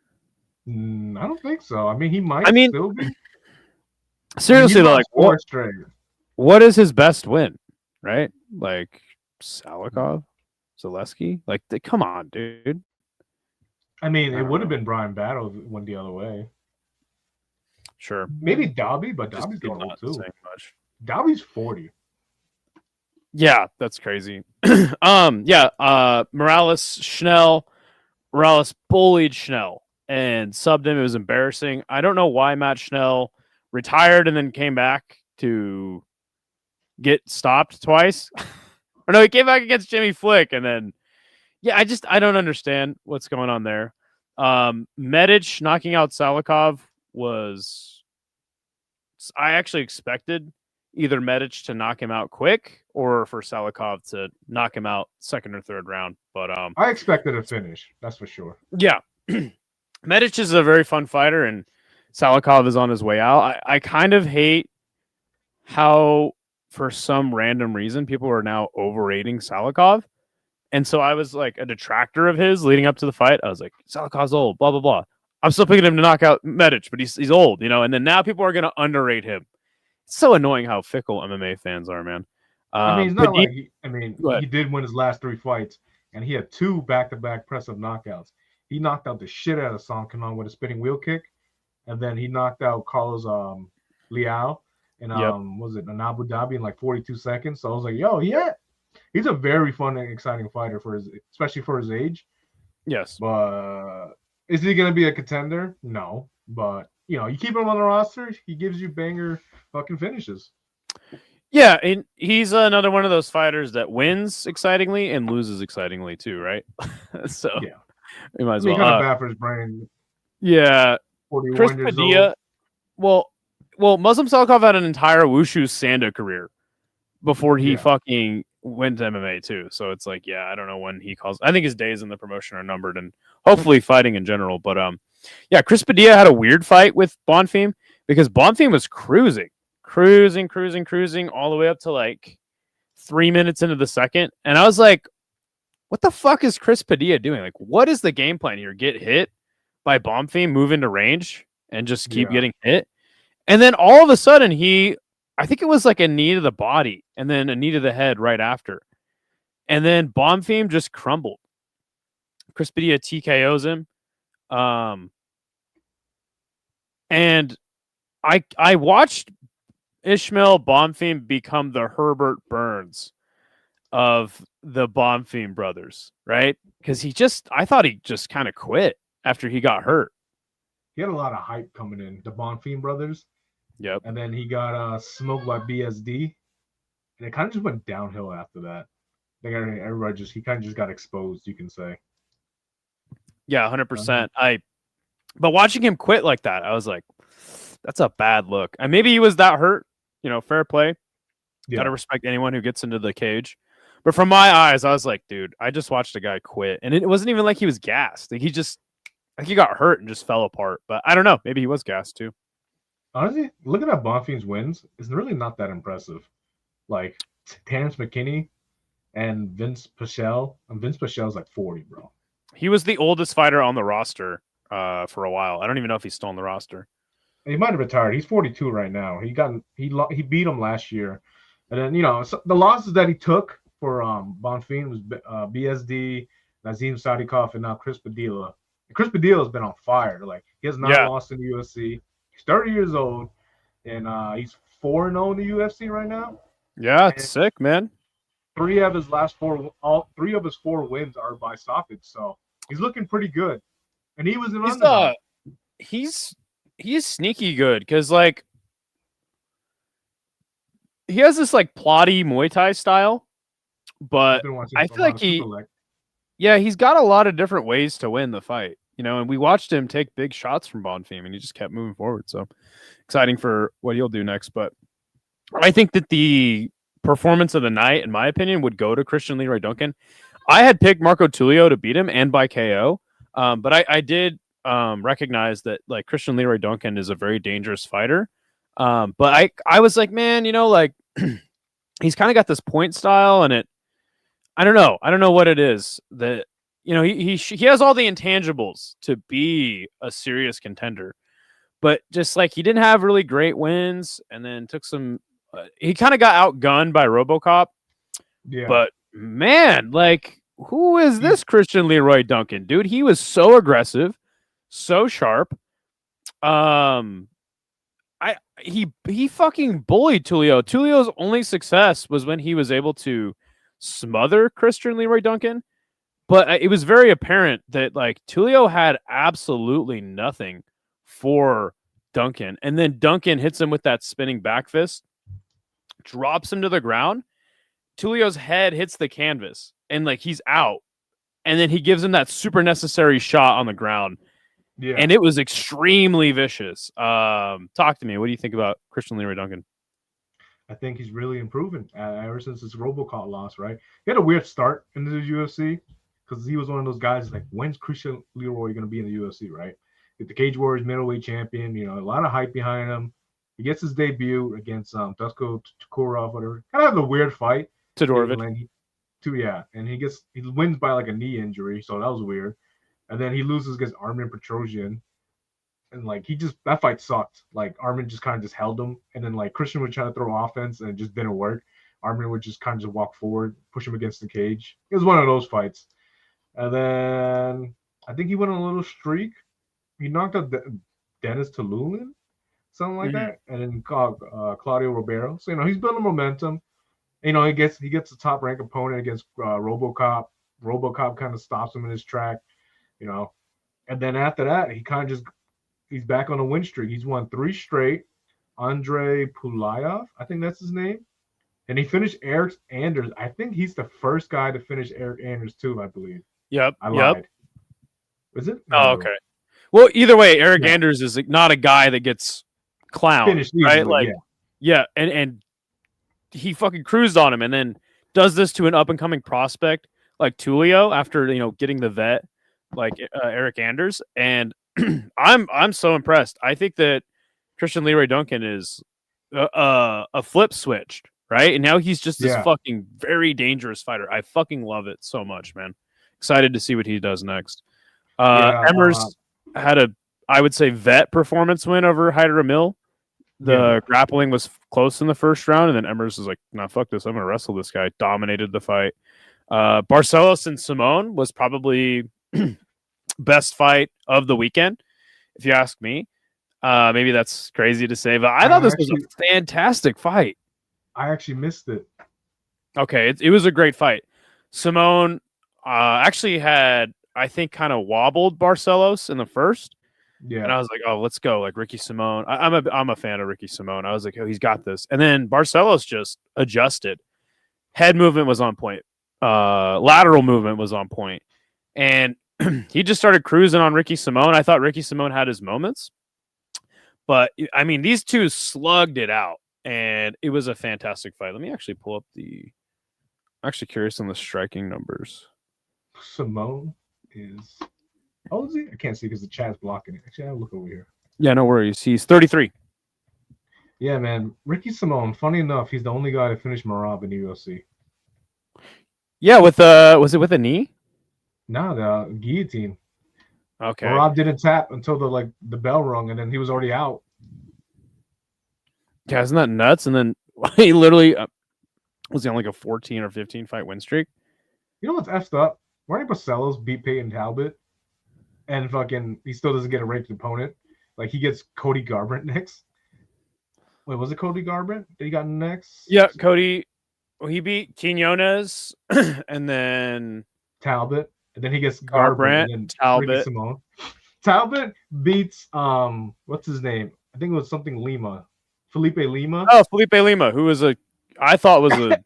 I don't think so. I mean, he might still be. Seriously, though, like what is his best win? Right? Like Salikov, Zaleski? Like, come on, dude. I mean, it would have been Brian Battle if it went the other way. Sure. Maybe Dobby, but Dobby's going old too. Dobby's 40. Yeah, that's crazy. Morales bullied Schnell and subbed him. It was embarrassing. I don't know why Matt Schnell retired and then came back to get stopped twice. Or no, he came back against Jimmy Flick, and then I don't understand what's going on there. Medic knocking out Salikov was I actually expected either Medic to knock him out quick or for Salikov to knock him out second or third round. But I expected a finish, that's for sure. Yeah. Medic is a very fun fighter, and Salikov is on his way out. I kind of hate how, for some random reason, people are now overrating Salikov. And so I was like a detractor of his leading up to the fight. I was like, Salikov's old, blah, blah, blah. I'm still picking him to knock out Medic, but he's old, and then now people are going to underrate him. It's so annoying how fickle MMA fans are, man. It's not like he did win his last 3 fights, and he had 2 back-to-back press-up knockouts. He knocked out the shit out of Song Kanon with a spinning wheel kick, and then he knocked out Carlos Liao in was it in Abu Dhabi in like 42 seconds. So I was like, yo, he's a very fun and exciting fighter especially for his age. Yes. But is he going to be a contender? No. But, you keep him on the roster, he gives you banger fucking finishes. Yeah, and he's another one of those fighters that wins excitingly and loses excitingly too, right? So yeah, we might as well. Kind of bad for his brain. Yeah, 41 Chris years Padilla. old. Well, Muslim Salikov had an entire Wushu Sanda career before he fucking went to MMA too. So it's like, I don't know when he calls. I think his days in the promotion are numbered, and hopefully fighting in general. But Chris Padilla had a weird fight with Bonfim because Bonfim was cruising all the way up to like 3 minutes into the second. And I was like, what the fuck is Chris Padilla doing? Like, what is the game plan here? Get hit by Bonfim, move into range, and just keep getting hit. And then all of a sudden I think it was like a knee to the body and then a knee to the head right after. And then Bonfim just crumbled. Chris Padilla TKOs him. And I watched Ishmael Bonfim become the Herbert Burns of the Bonfim brothers, right? Because I thought he just kind of quit after he got hurt. He had a lot of hype coming in, the Bonfim brothers. Yep. And then he got smoked by BSD. And it kind of just went downhill after that. Everybody he kind of just got exposed, you can say. Yeah, 100%. But watching him quit like that, I was like, that's a bad look. And maybe he was that hurt, fair play. Yeah. Gotta respect anyone who gets into the cage. But from my eyes, I was like, dude, I just watched a guy quit. And it wasn't even like he was gassed. Like he got hurt and just fell apart. But I don't know. Maybe he was gassed too. Honestly, looking at Bonfim's wins, it's really not that impressive. Like Terrence McKinney and Vince Pichel. And Vince Pichel's like 40, bro. He was the oldest fighter on the roster for a while. I don't even know if he's still on the roster. He might have retired. He's 42 right now. He beat him last year. And then, so the losses that he took for Bonfim was BSD, Nazim Sadikov, and now Chris Padilla. And Chris Padilla has been on fire. Like, he has not lost in the UFC. He's 30 years old, and he's 4-0 in the UFC right now. Yeah, it's sick, man. 3 of his 4 wins are by stoppage, so he's looking pretty good. And he was an underdog. He's sneaky good because like he has this like plotty Muay Thai style, but I feel like he's got a lot of different ways to win the fight, and we watched him take big shots from Bonfim and he just kept moving forward. So exciting for what he'll do next. But I think that the performance of the night, in my opinion, would go to Christian Leroy Duncan. I had picked Marco Tulio to beat him and by KO. But I did recognize that like Christian Leroy Duncan is a very dangerous fighter. But I was like, man, like he's kind of got this point style, and I don't know what it is that he has all the intangibles to be a serious contender, but just like he didn't have really great wins, and then took some. He kind of got outgunned by RoboCop. Yeah, but man, like. Who is this Christian Leroy Duncan, dude? He was so aggressive, so sharp. He fucking bullied Tulio. Tulio's only success was when he was able to smother Christian Leroy Duncan. But it was very apparent that like Tulio had absolutely nothing for Duncan, and then Duncan hits him with that spinning back fist, drops him to the ground. Tulio's head hits the canvas and like he's out, and then he gives him that super necessary shot on the ground, Yeah. and it was extremely vicious. Talk to me. What do you think about Christian Leroy Duncan? I think he's really improving ever since his RoboCop loss, right? He had a weird start in the UFC because he was one of those guys like, when's Christian Leroy going to be in the UFC, right? With the Cage Warriors middleweight champion, a lot of hype behind him. He gets his debut against Dusko Tukurov, whatever. Kind of have a weird fight. Todorovic. And he wins by like a knee injury, so that was weird. And then he loses against Armin Petrosian. And like that fight sucked. Like Armin just kind of just held him, and then like Christian would try to throw offense, and it just didn't work. Armin would just kind of just walk forward, push him against the cage. It was one of those fights. And then I think he went on a little streak. He knocked out Dennis Tululin, something like that, and then Claudio Ribeiro. So he's building momentum. He gets a top ranked opponent against RoboCop. RoboCop kind of stops him in his track, and then after that he kind of just. He's back on a win streak. He's won 3 straight. Andrei Pulayev, I think that's his name. And he finished Eric Anders. I think he's the first guy to finish Eric Anders too, I believe. Yep. I lied. Is it? No. Oh, okay. Well, either way, Eric Anders is not a guy that gets clowned, finished easily, right? Like, yeah, and he fucking cruised on him, and then does this to an up and coming prospect like Tulio after getting the vet like Eric Anders, and I'm so impressed. I think that Christian Leroy Duncan is a flip switched, right? And now he's just this fucking very dangerous fighter. I fucking love it so much, man. Excited to see what he does next. Emmers had I would say, vet performance win over Hyder Emil. The grappling was close in the first round, and then Emmers was like, nah, fuck this. I'm going to wrestle this guy. Dominated the fight. Barcelos and Simone was probably best fight of the weekend, if you ask me. Maybe that's crazy to say, but I thought this was a fantastic fight. I actually missed it. Okay, it was a great fight. Simone actually had, I think, kind of wobbled Barcelos in the first. Yeah. And I was like, oh, let's go. Like Ricky Simone. I'm a fan of Ricky Simone. I was like, oh, he's got this. And then Barcelos just adjusted. Head movement was on point. Lateral movement was on point. And he just started cruising on Ricky Simone. I thought Ricky Simone had his moments. But, I mean, these two slugged it out. And it was a fantastic fight. Let me actually pull up I'm actually curious on the striking numbers. Simone is... How old is he? I can't see because the chat's blocking it. Actually, I'll look over here. Yeah, no worries. He's 33. Yeah, man. Ricky Simone, funny enough, he's the only guy to finish Merab in the UFC. Yeah, was it with a knee? No, the guillotine. Okay. Merab didn't tap until the bell rung, and then he was already out. Yeah, isn't that nuts? And then he literally was he on like a 14 or 15 fight win streak? You know what's effed up? Ronnie Barcelos beat Peyton Talbot, and fucking he still doesn't get a ranked opponent. Like he gets Cody Garbrandt next. Wait, was it Cody Garbrandt that he got next? Yeah, Cody. Well, he beat Quinones and then Talbot, and then he gets Garbrandt and Talbot. Simone. Talbot beats what's his name? I think it was something Lima. Felipe Lima. Oh, Felipe Lima, who was I thought was a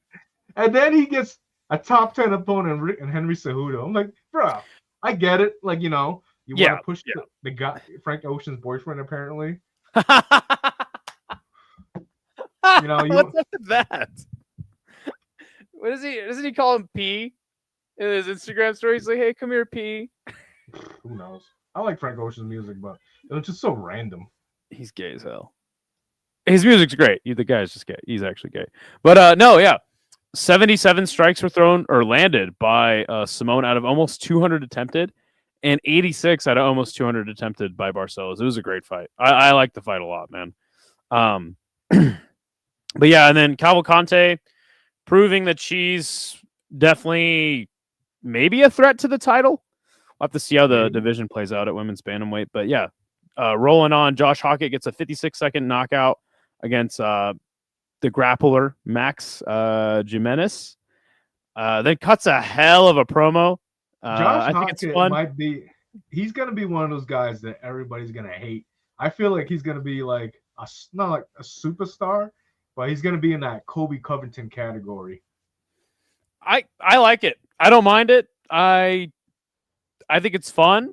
and then he gets a top 10 opponent and Henry Cejudo. I'm like, bro, I get it. Like, you want to push the guy, Frank Ocean's boyfriend, apparently. What's up with that? What is he? Doesn't he call him P in his Instagram story? He's like, hey, come here, P. Who knows? I like Frank Ocean's music, but it was just so random. He's gay as hell. His music's great. The guy's just gay. He's actually gay. But no, yeah. 77 strikes were thrown or landed by Simone out of almost 200 attempted, and 86 out of almost 200 attempted by Barcelos. It was a great fight. I like the fight a lot, man. But yeah, and then Cavalcante proving that she's definitely maybe a threat to the title. We'll have to see how the division plays out at women's bantamweight. But yeah, rolling on. Josh Hockett gets a 56-second knockout against the grappler Max Jimenez. Then cuts a hell of a promo. Josh Hockett he's gonna be one of those guys that everybody's gonna hate. I feel like he's gonna be like not like a superstar, but he's gonna be in that Kobe Covington category. I like it. I don't mind it. I think it's fun.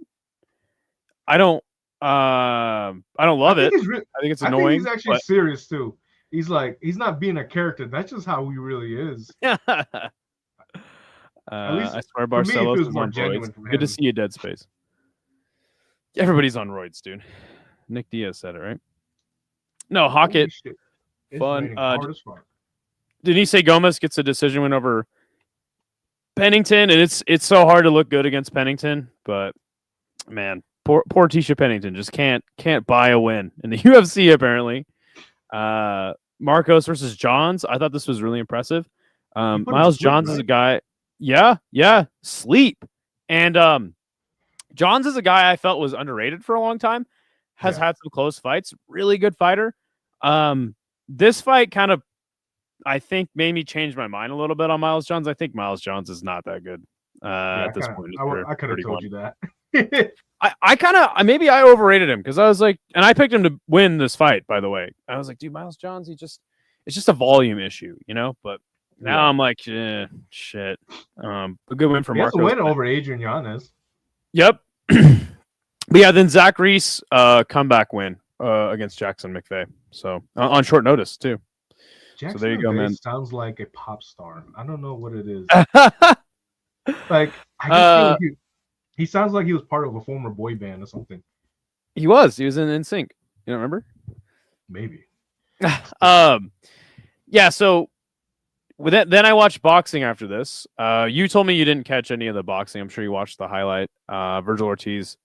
I don't love it. I think it's I think annoying. he's actually serious too. He's like, he's not being a character. That's just how he really is. At least I swear for me, it Barcelos feels is more on genuine roids. from Good to him. see you, Dead Space. Everybody's on roids, dude. Nick Diaz said it, right? No, Holy Hockett. shit. It's Fun. raining hard as fuck. Denise Gomez gets a decision win over Pennington, and it's so hard to look good against Pennington, but man, poor Tisha Pennington just can't buy a win in the UFC apparently. Marcos versus Johns, I thought this was really impressive. Miles Johns is a guy, yeah, sleep, and Johns is a guy I felt was underrated for a long time. Has had some close fights, really good fighter. This fight kind of, I think, made me change my mind a little bit on Miles Johns. I think Miles Johns is not that good at this point. I could have told you that. I kind of, maybe I overrated him because I was like, and I picked him to win this fight, by the way. I was like, dude, Miles Johns, it's just a volume issue, you know? But now I'm like, shit. A good win for Marcos. He has a win over Adrian Yanez. Yep. But yeah, then Zach Reese, comeback win against Jackson McVeigh. So on short notice too. Jackson so there you go, man. Sounds like a pop star. I don't know what it is. Like I just feel like he sounds like he was part of a former boy band or something. He was in NSYNC. You don't remember? Maybe. Yeah. So with that, then I watched boxing after this. You told me you didn't catch any of the boxing. I'm sure you watched the highlight. Vergil Ortiz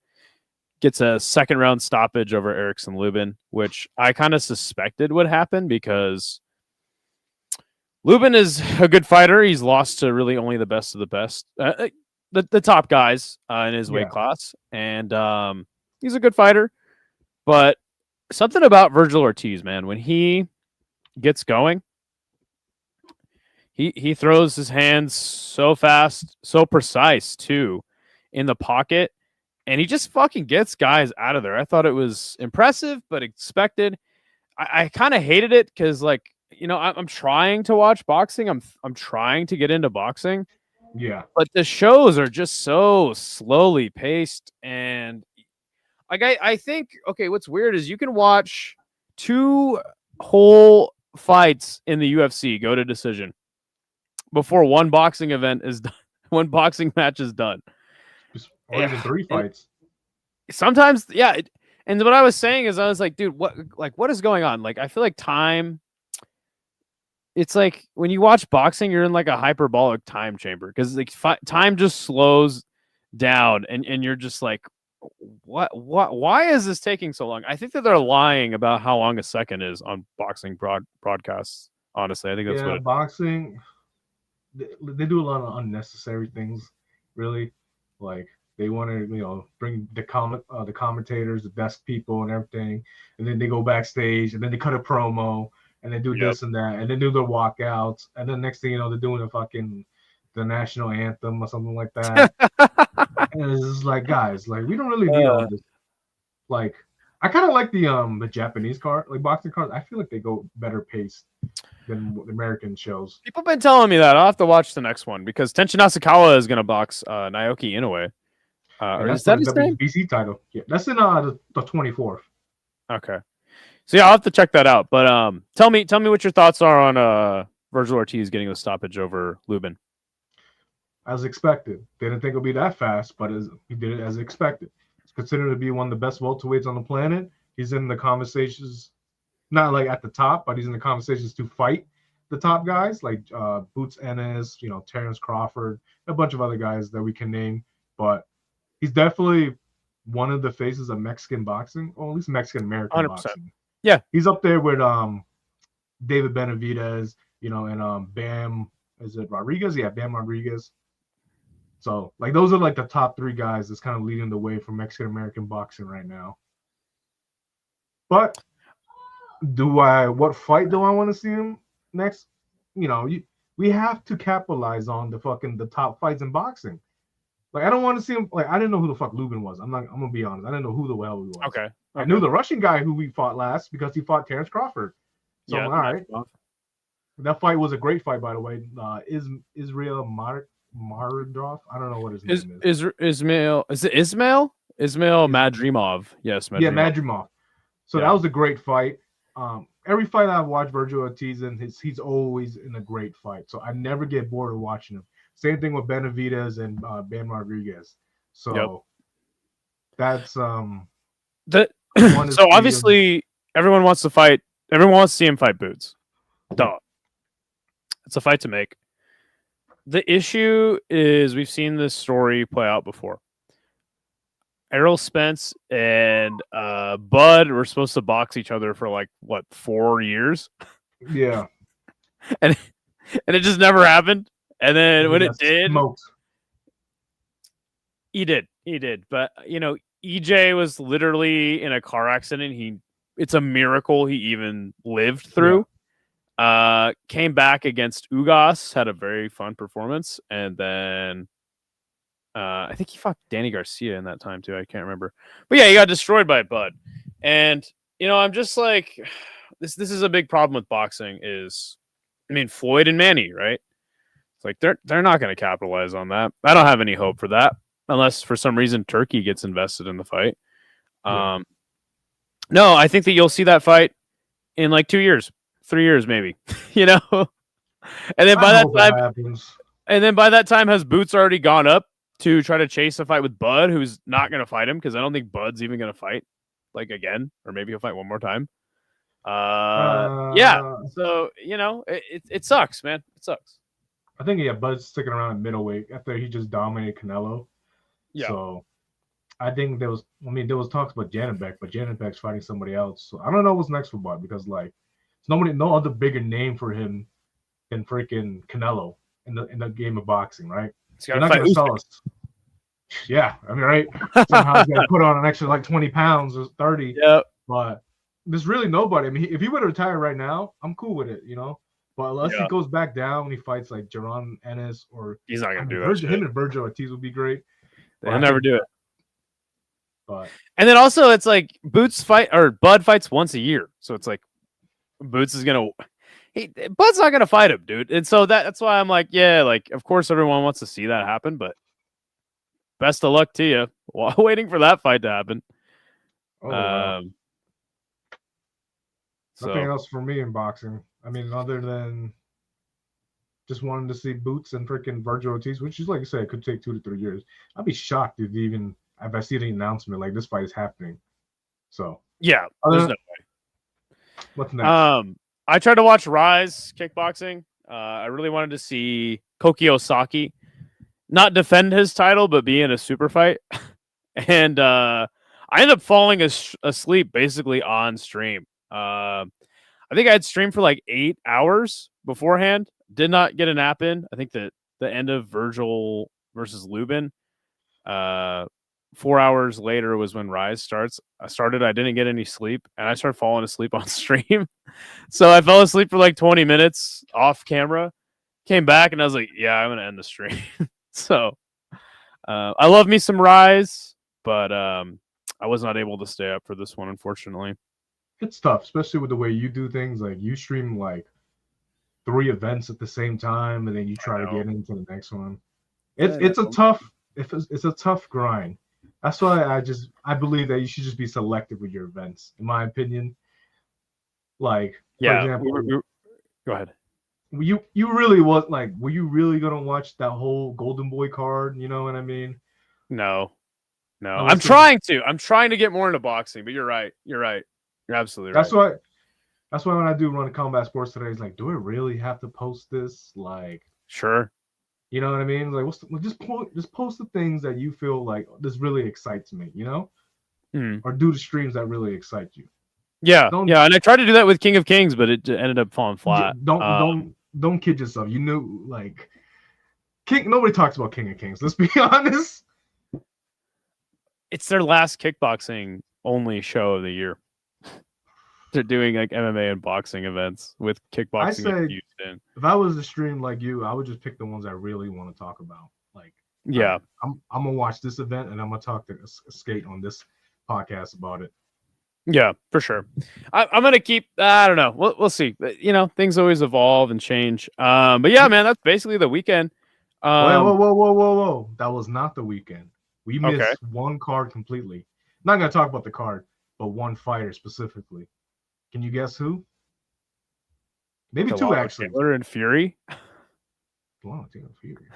gets a second round stoppage over Erickson Lubin, which I kind of suspected would happen because Lubin is a good fighter. He's lost to really only the best of the best, the top guys in his weight class, and he's a good fighter. But something about Vergil Ortiz, man, when he gets going, he throws his hands so fast, so precise too, in the pocket. And he just fucking gets guys out of there. I thought it was impressive, but expected. I kind of hated it because, like, you know, I'm trying to watch boxing. I'm trying to get into boxing. Yeah. But the shows are just so slowly paced. And like I think, okay, what's weird is you can watch 2 whole fights in the UFC go to decision before one boxing event is done. One boxing match is done. Or even 3 fights. Sometimes, yeah. And what I was saying is, I was like, dude, what is going on? Like, I feel like time. It's like when you watch boxing, you're in like a hyperbolic time chamber because like time just slows down, and you're just like, what? Why is this taking so long? I think that they're lying about how long a second is on boxing broadcasts. Honestly, I think that's what boxing. They do a lot of unnecessary things, really. Like they want to, bring the commentators, the best people, and everything, and then they go backstage, and then they cut a promo, and they do this and that, and then do their walkouts, and then next thing you know, they're doing the national anthem or something like that. And it's just like, guys, like we don't really need all this. Like, I kind of like the Japanese card, like boxing cards. I feel like they go better paced than the American shows. People have been telling me that. I'll have to watch the next one because Tenshin Nasukawa is going to box Naoki Inoue. Is that his name? WBC title. Yeah, that's in the 24th. Okay. So yeah, I'll have to check that out. But tell me what your thoughts are on Vergil Ortiz getting the stoppage over Lubin. As expected. Didn't think it would be that fast, but he did it as expected. He's considered to be one of the best welterweights on the planet. He's in the conversations, not like at the top, but he's in the conversations to fight the top guys like Boots Ennis, Terrence Crawford, a bunch of other guys that we can name. But he's definitely one of the faces of Mexican boxing, or at least Mexican American boxing. Yeah, he's up there with David Benavidez, and Bam. Is it Rodriguez? Yeah, Bam Rodriguez. So, like, those are like the top 3 guys that's kind of leading the way for Mexican American boxing right now. But what fight do I want to see him next? We have to capitalize on the top fights in boxing. Like, I don't want to see him. Like, I didn't know who the fuck Lubin was. I'm gonna be honest. I didn't know who the hell he was. Okay. I knew the Russian guy who we fought last because he fought Terrence Crawford. So all right. That fight was a great fight, by the way. Israel Maradov. I don't know what his name is. Ismail? Is it Ismail? Ismail Is- Madrimov. Yes, Yeah, Madrimov. Madrimov. So Yeah. that was a great fight. Every fight I've watched Virgil Ortiz in, he's always in a great fight. So I never get bored of watching him. Same thing with Benavidez and Ben Rodriguez. So that's The, one is so the- obviously everyone wants to fight. Everyone wants to see him fight Boots. Duh. It's a fight to make. The issue is we've seen this story play out before. Errol Spence and Bud were supposed to box each other for like what 4 years, yeah. and it just never happened. And then when it That's did, smoked. he did. But you know, EJ was literally in a car accident. It's a miracle he even lived through. Came back against Ugas, had a very fun performance, and then I think he fought Danny Garcia in that time too. I can't remember, but yeah, he got destroyed by Bud. And you know, I'm just like, this is a big problem with boxing. Is I mean, Floyd and Manny, right? It's like they're not going to capitalize on that. I don't have any hope for that unless for some reason Turkey gets invested in the fight. No, I think that you'll see that fight in like 2 years, 3 years, maybe. You know, and then by that time, has Boots already gone up to try to chase a fight with Bud, who's not going to fight him because I don't think Bud's even going to fight like again, or maybe he'll fight one more time. Yeah. So you know, it sucks, man. It sucks. I think Bud's sticking around at middleweight after he just dominated Canelo. Yeah. So I think there was talks about Janibek, but Janibek's fighting somebody else. So I don't know what's next for Bud because like there's no other bigger name for him than freaking Canelo in the game of boxing, right? He's got to fight Usyk. Yeah, I mean, right? Somehow he's got to put on an extra like 20 pounds or 30. Yeah. But there's really nobody. I mean, if he were to retire right now, I'm cool with it, you know. But unless he goes back down when he fights like Jaron Ennis or he's not gonna do that. Him and Virgil Ortiz would be great. They'll never do it. But and then also it's like Bud fights once a year, so it's like Boots is gonna. Bud's not gonna fight him, dude. And so that's why I'm like, yeah, like of course everyone wants to see that happen, but best of luck to you. Waiting for that fight to happen. Wow. Nothing else for me in boxing. I mean, other than just wanting to see Boots and freaking Virgil Ortiz, which is like I said, it could take 2 to 3 years. I'd be shocked if I see the announcement like this fight is happening. So yeah, there's no way. What's next? I tried to watch Rise Kickboxing. I really wanted to see Koki Osaki not defend his title, but be in a super fight. And I ended up falling asleep basically on stream. I think I had streamed for like 8 hours beforehand. Did not get a nap in. I think that the end of Virgil versus Lubin. 4 hours later was when Rise starts. I didn't get any sleep, and I started falling asleep on stream. So I fell asleep for like 20 minutes off camera. Came back, and I was like, yeah, I'm going to end the stream. So I love me some Rise, but I was not able to stay up for this one, unfortunately. It's tough, especially with the way you do things. Like you stream like 3 events at the same time, and then you try to get into the next one. It's a tough grind. That's why I believe that you should just be selective with your events, in my opinion. Like, for example, go ahead. Were you really gonna watch that whole Golden Boy card? You know what I mean? No. I'm trying to get more into boxing, but you're right. You're absolutely right. That's why when I do run Combat Sports today, it's like, do I really have to post this? Like, sure. You know what I mean? Like, just post the things that you feel like this really excites me, you know? Or do the streams that really excite you. Yeah, and I tried to do that with King of Kings, but it ended up falling flat. Don't kid yourself. You know, like nobody talks about King of Kings. Let's be honest. It's their last kickboxing only show of the year. They're doing like MMA and boxing events with kickboxing in Houston. If I was to stream like you, I would just pick the ones I really want to talk about. Like, yeah, I'm gonna watch this event and I'm gonna talk to Skate on this podcast about it. Yeah, for sure. I'm gonna keep. I don't know. We'll see. You know, things always evolve and change. But yeah, man, that's basically the weekend. Wait, Um, whoa. That was not the weekend. We okay. missed one card completely. Not gonna talk about the card, but one fighter specifically. Can you guess who? Maybe two Delano actually. Taylor and Fury. Delano Taylor Fury.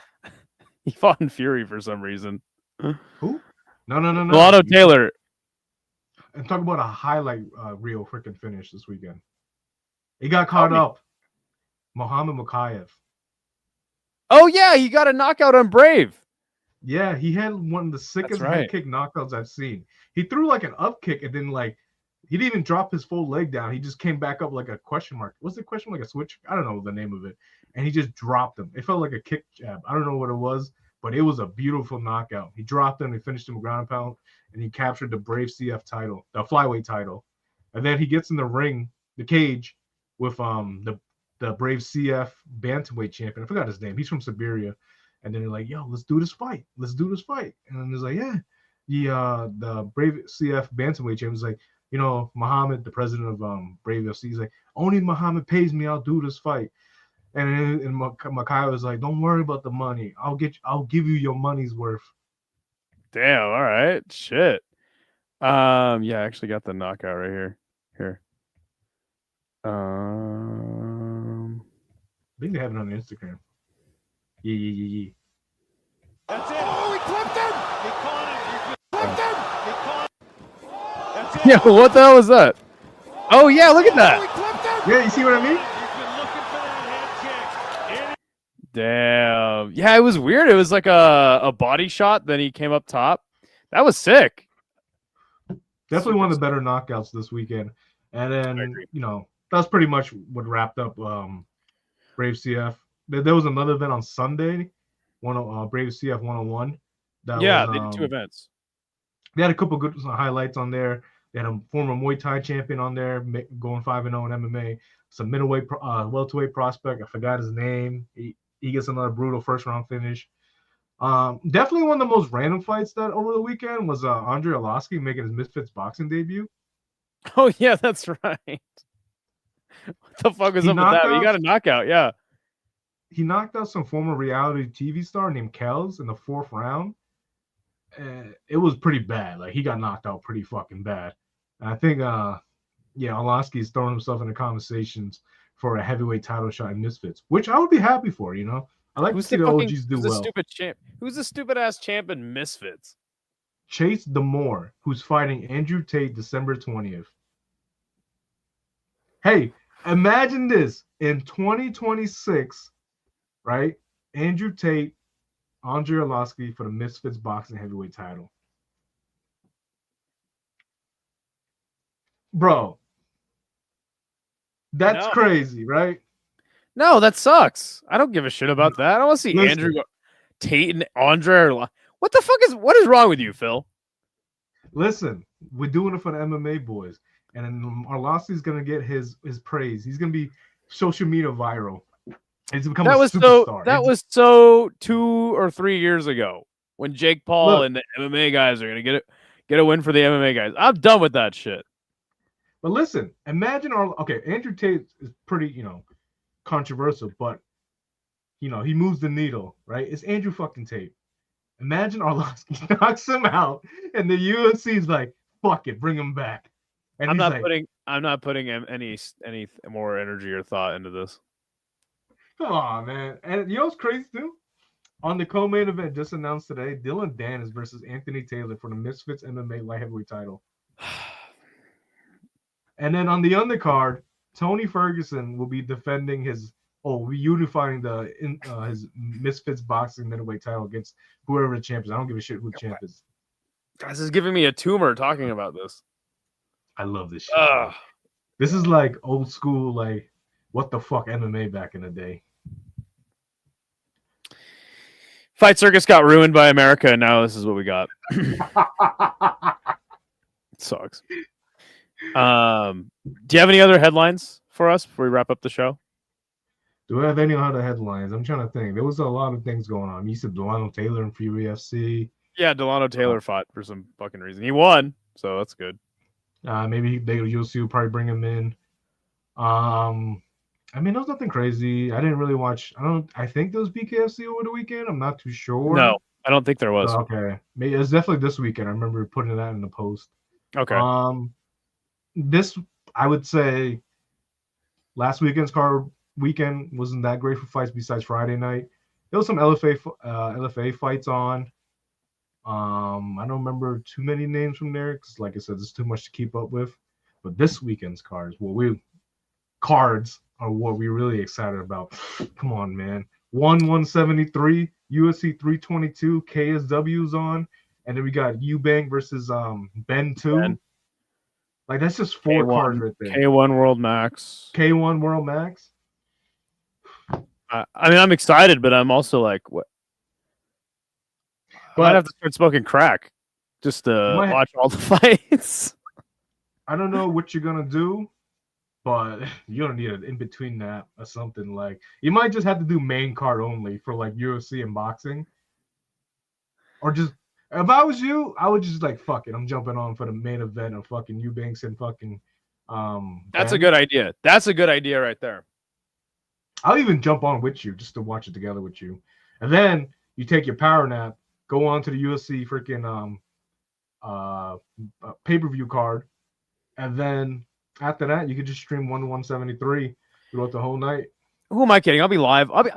He fought in Fury for some reason. Who? No. Delano Taylor. And talk about a highlight reel freaking finish this weekend. He got caught up. Muhammad Mokaev. Oh yeah, he got a knockout on Brave. Yeah, he had one of the sickest head kick knockouts I've seen. He threw like an up kick and then like he didn't even drop his full leg down. He just came back up like a question mark. What's the question like a switch? I don't know the name of it. And he just dropped him. It felt like a kick jab. I don't know what it was, but it was a beautiful knockout. He dropped him. He finished him ground and pound, and he captured the Brave CF title, the flyweight title. And then he gets in the ring, the cage, with the Brave CF bantamweight champion. I forgot his name. He's from Siberia. And then they're like, "Yo, let's do this fight. Let's do this fight." And then he's like, "Yeah." The Brave CF bantamweight champion was like, you know, Muhammad, the president of Brave FC, he's like, "Only Muhammad pays me, I'll do this fight." And Makai was like, "Don't worry about the money. I'll give you your money's worth." Damn. All right. Shit. Yeah, I actually got the knockout right here. Here. I think they have it on Instagram. Yeah. That's it. Oh, he clipped him. He caught him. He clipped him. He caught him. That's it. Yeah, what the hell was that? Oh yeah, look at that. Oh, he clipped him. Yeah, you see what I mean? He's been looking for that head kick. Damn. Yeah, it was weird. It was like a body shot. Then he came up top. That was sick. Definitely one of the better knockouts this weekend. And then, you know, that's pretty much what wrapped up Brave CF. There was another event on Sunday, Brave CF 101. They did two events. They had a couple good highlights on there. They had a former Muay Thai champion on there, going 5-0 in MMA. Some middleweight, welterweight prospect. I forgot his name. He gets another brutal first round finish. Definitely one of the most random fights that over the weekend was Andre Arlovski making his Misfits boxing debut. Oh yeah, that's right. What the fuck was up with that? He got a knockout, yeah. He knocked out some former reality TV star named Kells in the 4th round. It was pretty bad. Like, he got knocked out pretty fucking bad. And I think, Arlovski's throwing himself into conversations for a heavyweight title shot in Misfits, which I would be happy for, you know? I like to see the OGs do well. Who's the stupid ass champ in Misfits? Chase Demore, who's fighting Andrew Tate December 20th. Hey, imagine this in 2026, right? Andrew Tate, Andre Arlovski for the Misfits boxing heavyweight title. Bro, that's crazy, right? No, that sucks. I don't give a shit about that. I don't want to see Andrew Tate and Andre. What the fuck what is wrong with you, Phil? Listen, we're doing it for the MMA boys. And then Arlovski's gonna get his praise. He's gonna be social media viral. He's become a superstar. That was so 2 or 3 years ago when Jake Paul and the MMA guys are gonna get a win for the MMA guys. I'm done with that shit. But listen, imagine Andrew Tate is pretty, you know, controversial, but you know, he moves the needle, right? It's Andrew fucking Tate. Imagine Arlovski knocks him out, and the UFC's like, "Fuck it, bring him back." And I'm not putting any more energy or thought into this. Come on, man. And you know what's crazy too? On the co-main event just announced today, Dylan Dan is versus Anthony Taylor for the Misfits MMA light heavyweight title. And then on the undercard, Tony Ferguson will be defending unifying his Misfits boxing middleweight title against whoever the champ is. I don't give a shit who the champ is. Guys, is giving me a tumor talking about this. I love this shit. This is like old school, like what the fuck MMA back in the day. Fight Circus got ruined by America, and now this is what we got. It sucks. Do you have any other headlines for us before we wrap up the show? Do I have any other headlines? I'm trying to think. There was a lot of things going on. You said Delano Taylor and Fury FC. Yeah, Delano Taylor fought for some fucking reason. He won, so that's good. Maybe UFC will probably bring him in. I mean, there was nothing crazy. I didn't really watch. I think there was BKFC over the weekend. I'm not too sure. No, I don't think there was. So, okay, maybe it's definitely this weekend. I remember putting that in the post. Okay. This I would say last weekend's card weekend wasn't that great for fights besides Friday night. There was some LFA fights on. I don't remember too many names from there because, like I said, there's too much to keep up with. But this weekend's cards are what we're really excited about. Come on, man. 173, UFC 322, KSW's on, and then we got Eubank versus Ben 2. Ben. Like that's just 4 K1, cards right there. K1 World Max. K1 World Max. I mean, I'm excited, but I'm also like, what? I might have to start smoking crack just to watch all the fights. I don't know what you're gonna do, but you don't need an in between that or something. Like you might just have to do main card only for like UFC and boxing, or just if I was you, I would just like fuck it. I'm jumping on for the main event of fucking Eubanks and fucking. That's a good idea. That's a good idea right there. I'll even jump on with you just to watch it together with you, and then you take your power nap, go on to the UFC freaking pay-per-view card, and then after that you could just stream 173 throughout the whole night. Who am I kidding? I'll be live. I'll be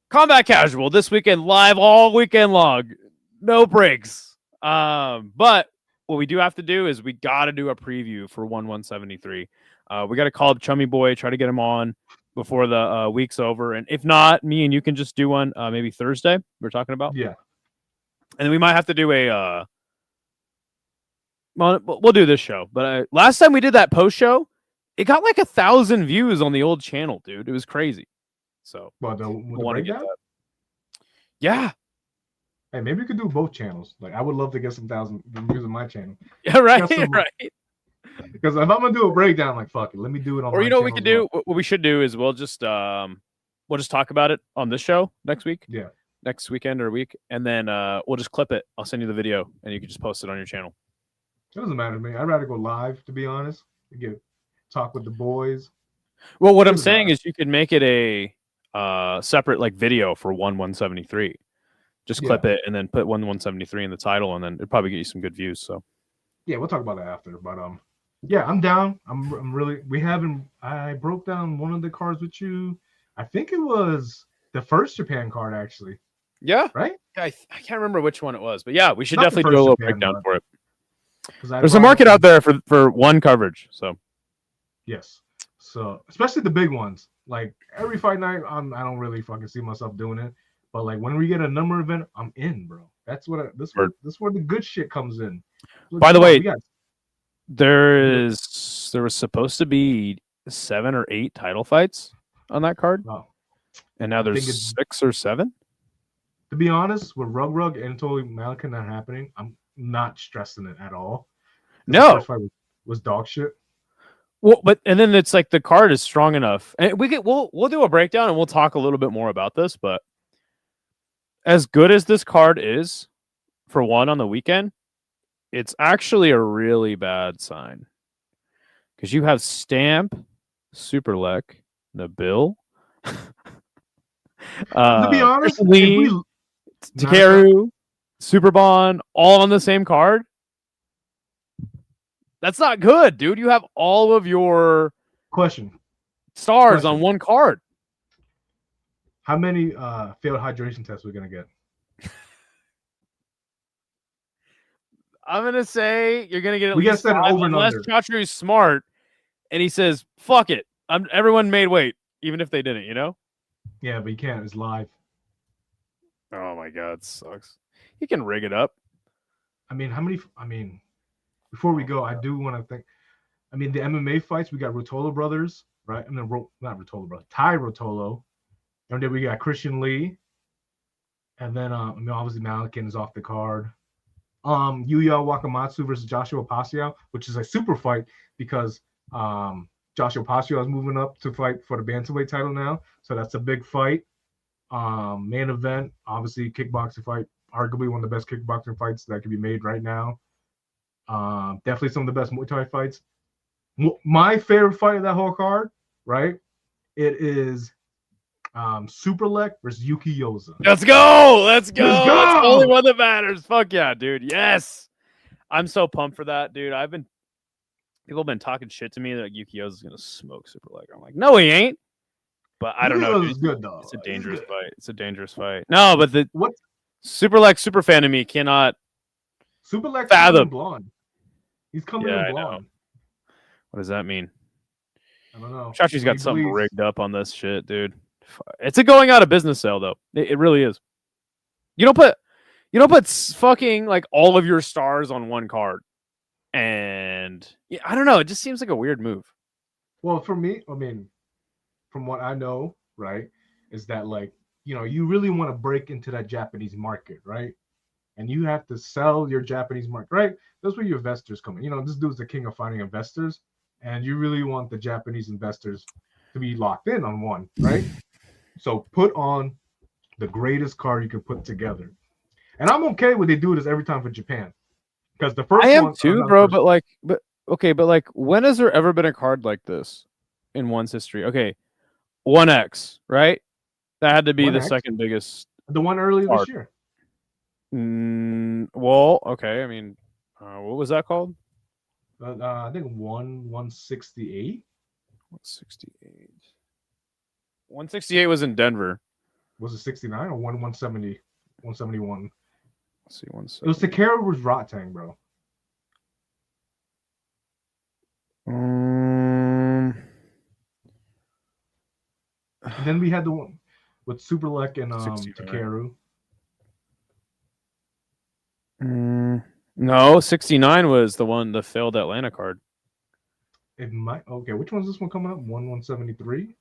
Combat Casual this weekend, live all weekend long, no breaks. But what we do have to do is we got to do a preview for 173. We got to call up Chummy Boy, try to get him on before the week's over, and if not, me and you can just do one maybe Thursday. We're talking about, yeah. And then we might have to do a. Well, we'll do this show, but last time we did that post show, it got like 1,000 views on the old channel, dude. It was crazy. So, want to get that? Yeah. Hey, maybe we could do both channels. Like, I would love to get some 1,000 views on my channel. Yeah, right, right. Because if I'm gonna do a breakdown, like fuck it, let me do it on. Or you know what we could do? What we should do is we'll just talk about it on this show next week. Yeah. Next weekend or week, and then we'll just clip it. I'll send you the video, and you can just post it on your channel. It doesn't matter to me. I'd rather go live, to be honest. Talk with the boys. Well, what I'm saying is you could make it a separate like video for 173. Just clip it and then put 173 in the title, and then it'd probably get you some good views. So yeah, we'll talk about that after. But yeah, I'm down. I'm really. I broke down one of the cards with you. I think it was the first Japan card actually. Yeah. Right. Yeah, I can't remember which one it was, but yeah, we should definitely do a little breakdown for it. There's a market out there for one coverage. So yes. So especially the big ones, like every fight night, I don't really fucking see myself doing it. But like when we get a number event, I'm in, bro. That's what this is where the good shit comes in. Look, by the way, there was supposed to be 7 or 8 title fights on that card, and now there's 6 or 7. To be honest, with Rug and Anatoly Malkin not happening, I'm not stressing it at all. No, the first fight was dog shit. Well, and then it's like the card is strong enough, and we'll do a breakdown and we'll talk a little bit more about this. But as good as this card is for one on the weekend, it's actually a really bad sign because you have Stamp, Superlek, Nabil, to be honest, Lee, Takeru, Superbon, all on the same card. That's not good, dude. You have all of your stars on one card. How many failed hydration tests we're gonna get? I'm gonna say you're gonna get at least least 5, unless Chachu's smart and he says, "Fuck it, everyone made weight, even if they didn't," you know? Yeah, but you can't. It's live. Oh my god, it sucks. You can rig it up. Before we go, I do want to think. The MMA fights, we got Rotolo brothers, right? And then not Rotolo brothers, Tai Rotolo. And then we got Christian Lee. And then obviously Malkin is off the card. Yuya Wakamatsu versus Joshua Pasio, which is a super fight because Joshua Pasio is moving up to fight for the bantamweight title now. So that's a big fight. Main event, obviously kickboxing fight, arguably one of the best kickboxing fights that can be made right now. Definitely some of the best Muay Thai fights. My favorite fight of that whole card, right? It is Superlek versus Yuki Yosa. Let's go. Let's go. Let's That's the only go! one that matters. Fuck yeah, dude. Yes. I'm so pumped for that, dude. People have been talking shit to me that Yuki Yosa is gonna smoke Superlek. I'm like, no, he ain't. But I don't know. Yuki Yosa's Dude. good though. It's a He's dangerous good. fight. It's a dangerous fight. No, but the What Superlek super fan of me cannot. Superlek's Fathom. coming in blonde. He's coming Yeah, I in know. blonde. What does that mean? I don't know. Chachi's He got something believes- rigged up on this shit, dude. It's a going out of business sale though. It really is. You don't put fucking like all of your stars on one card, and yeah, I don't know. It just seems like a weird move. Well, for me, I mean, from what I know, right, is that like, you really want to break into that Japanese market, right? And you have to sell your Japanese market, right? That's where your investors come in. This dude's the king of finding investors, and you really want the Japanese investors to be locked in on one, right? So put on the greatest card you can put together. And I'm okay with they do this every time for Japan. Because the first I am one, too, not bro. first- But like, when has there ever been a card like this in one's history? Okay, 1X, right? That had to be the 1X? second biggest. the one earlier Card. this year. Well, okay. I mean, what was that called? I think 168 168. 168 was in Denver. was it 69 or 170, 171. Let's see, It was 170. Takara was Rotang, bro. And then we had the one with Superlek and 69. Takeru. No, 69 was the failed Atlanta card. It might which one's this one coming up? 173?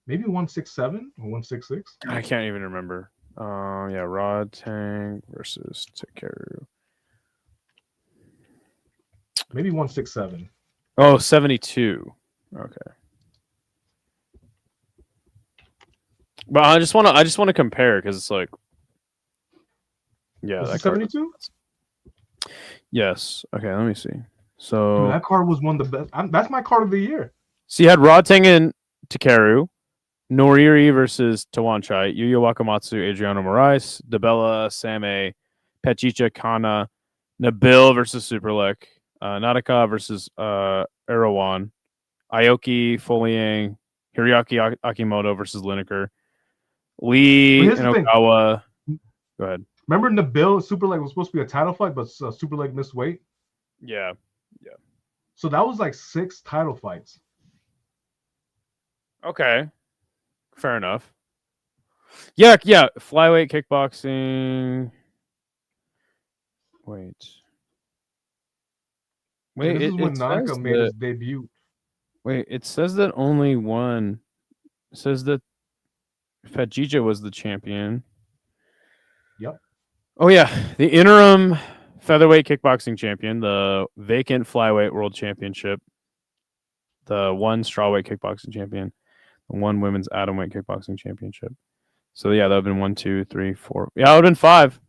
Maybe 167 or 166? I can't even remember. Yeah, Rod Tang versus Takeru. Maybe 167. Oh, 72. Okay. But I just want to compare because it's like, yeah, Was that it card. 72? Yes. Okay, let me see. Dude, So, that card was one of the best. That's my card of the year. so you had Rodtang and Takeru, Noriri versus Tawanchai, Yuya Wakamatsu, Adriano Moraes, Debella, Same, Pechicha, Kana, Nabil versus Superlek, Nadaka versus Erewhon, Aoki, Foliang, Hiroyuki Akimoto versus Lineker, Lee But here's and the thing. Okawa. Go ahead. Remember Nabil Superlek was supposed to be a title fight, but Superlek missed weight. Yeah. So that was like 6 title fights. Okay. Fair enough. Yeah. Flyweight kickboxing. Wait, And this is when it Naka says made that- his debut. Wait, it says that only one. It says that Fajija was the champion. Yep. Oh yeah, the interim featherweight kickboxing champion, the vacant flyweight world championship, the one strawweight kickboxing champion, the one women's atomweight kickboxing championship. So yeah, that would have been 1, 2, 3, 4. Yeah, it would have been 5.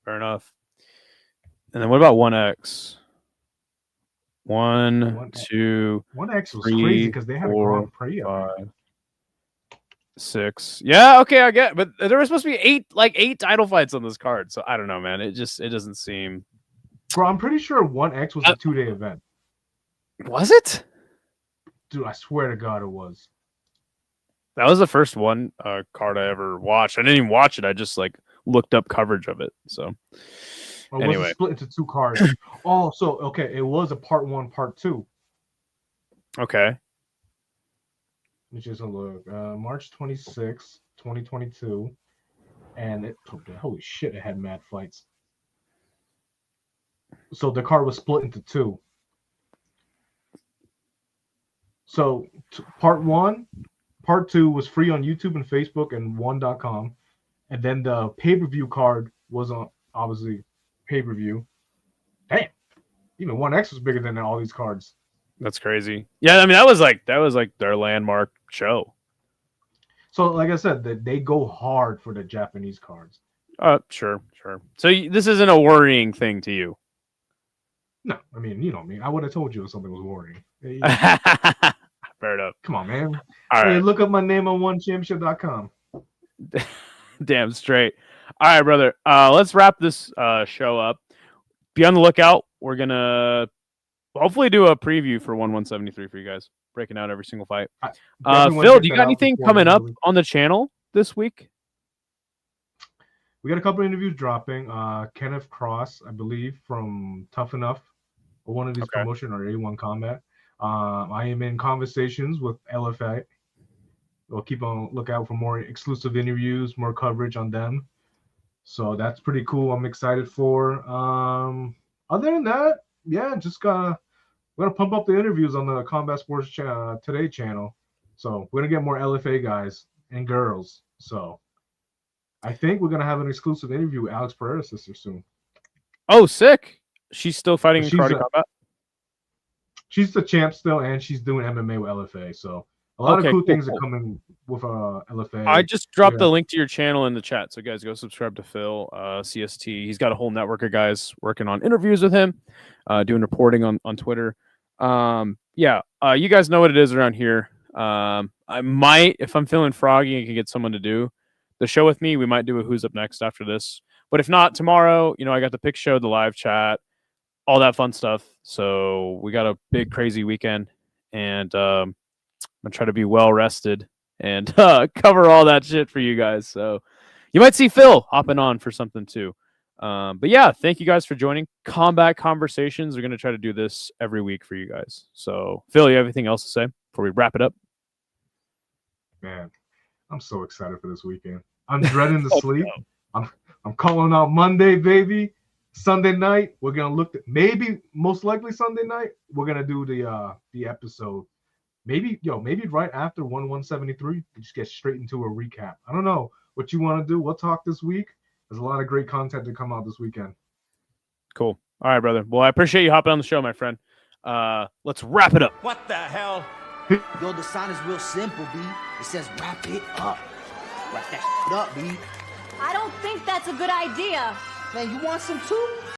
Fair enough. And then what about 1X? 1, 1X. 2, 1X was 3, crazy because they had 4, a Grand Prix. I think. 5, 6. Yeah, okay, I get it. But there were supposed to be 8 title fights on this card. So I don't know, man. It doesn't seem. Bro, I'm pretty sure 1X was a 2-day event. Was it? Dude, I swear to God it was. That was the first one card I ever watched. I didn't even watch it. I just like looked up coverage of it. So Or was Anyway. it split into 2 cards? Oh, so okay, it was a part 1, part 2. okay. Which is a look. March 26, 2022. And holy shit, it had mad fights. So the card was split into 2. So part 1, part 2 was free on YouTube and Facebook and one.com. And then the pay-per-view card was on obviously pay-per-view. Damn. Even 1X was bigger than all these cards. That's crazy. Yeah, I mean that was like their landmark show. So like I said, they go hard for the Japanese cards. Sure. So this isn't a worrying thing to you. No, I mean, you know me. I would have told you if something was warning. Hey, Fair enough. come on, man. All Hey, right. look up my name on onechampionship.com. Damn straight. All right, brother. Let's wrap this show up. Be on the lookout. We're gonna hopefully do a preview for 173 for you guys, breaking out every single fight. Definitely wanna Phil, check do you that got out anything before coming the up release. on the channel this week? We got a couple interviews dropping. Kenneth Cross, I believe, from Tough Enough, or one of these Okay. promotion or A1 Combat. I am in conversations with LFA. We'll keep on lookout for more exclusive interviews, more coverage on them. So that's pretty cool. I'm excited for. Other than that, yeah, just we're gonna pump up the interviews on the Combat Sports Today channel. So we're gonna get more LFA guys and girls. So I think we're gonna have an exclusive interview with Alex Pereira's sister soon. Oh, sick. She's still fighting in She's karate a- combat. She's the champ still, and she's doing MMA with LFA. So a lot Okay, of cool cool, things cool. are coming with LFA. I just dropped Yeah. the link to your channel in the chat, so guys, go subscribe to Phil, CST. He's got a whole network of guys working on interviews with him, doing reporting on Twitter. You guys know what it is around here. I might, if I'm feeling froggy and can get someone to do the show with me, we might do a Who's Up Next after this. But if not, tomorrow, I got the pick show, the live chat, all that fun stuff. So we got a big, crazy weekend, and I'm gonna try to be well rested and cover all that shit for you guys. So you might see Phil hopping on for something too. But yeah, thank you guys for joining Combat Conversations. We're going to try to do this every week for you guys. So Phil, you have anything else to say before we wrap it up? Man, I'm so excited for this weekend. I'm dreading the Let's sleep. I'm calling out Monday, baby. Sunday night, we're gonna look at most likely Sunday night, we're gonna do the episode. Maybe right after 173, just get straight into a recap. I don't know what you want to do. We'll talk this week. There's a lot of great content to come out this weekend. Cool. All right, brother. Well, I appreciate you hopping on the show, my friend. Let's wrap it up. What the hell? Yo, the sign is real simple, B. It says wrap it up. Wrap that up, B. I don't think that's a good idea. Man, you want some too?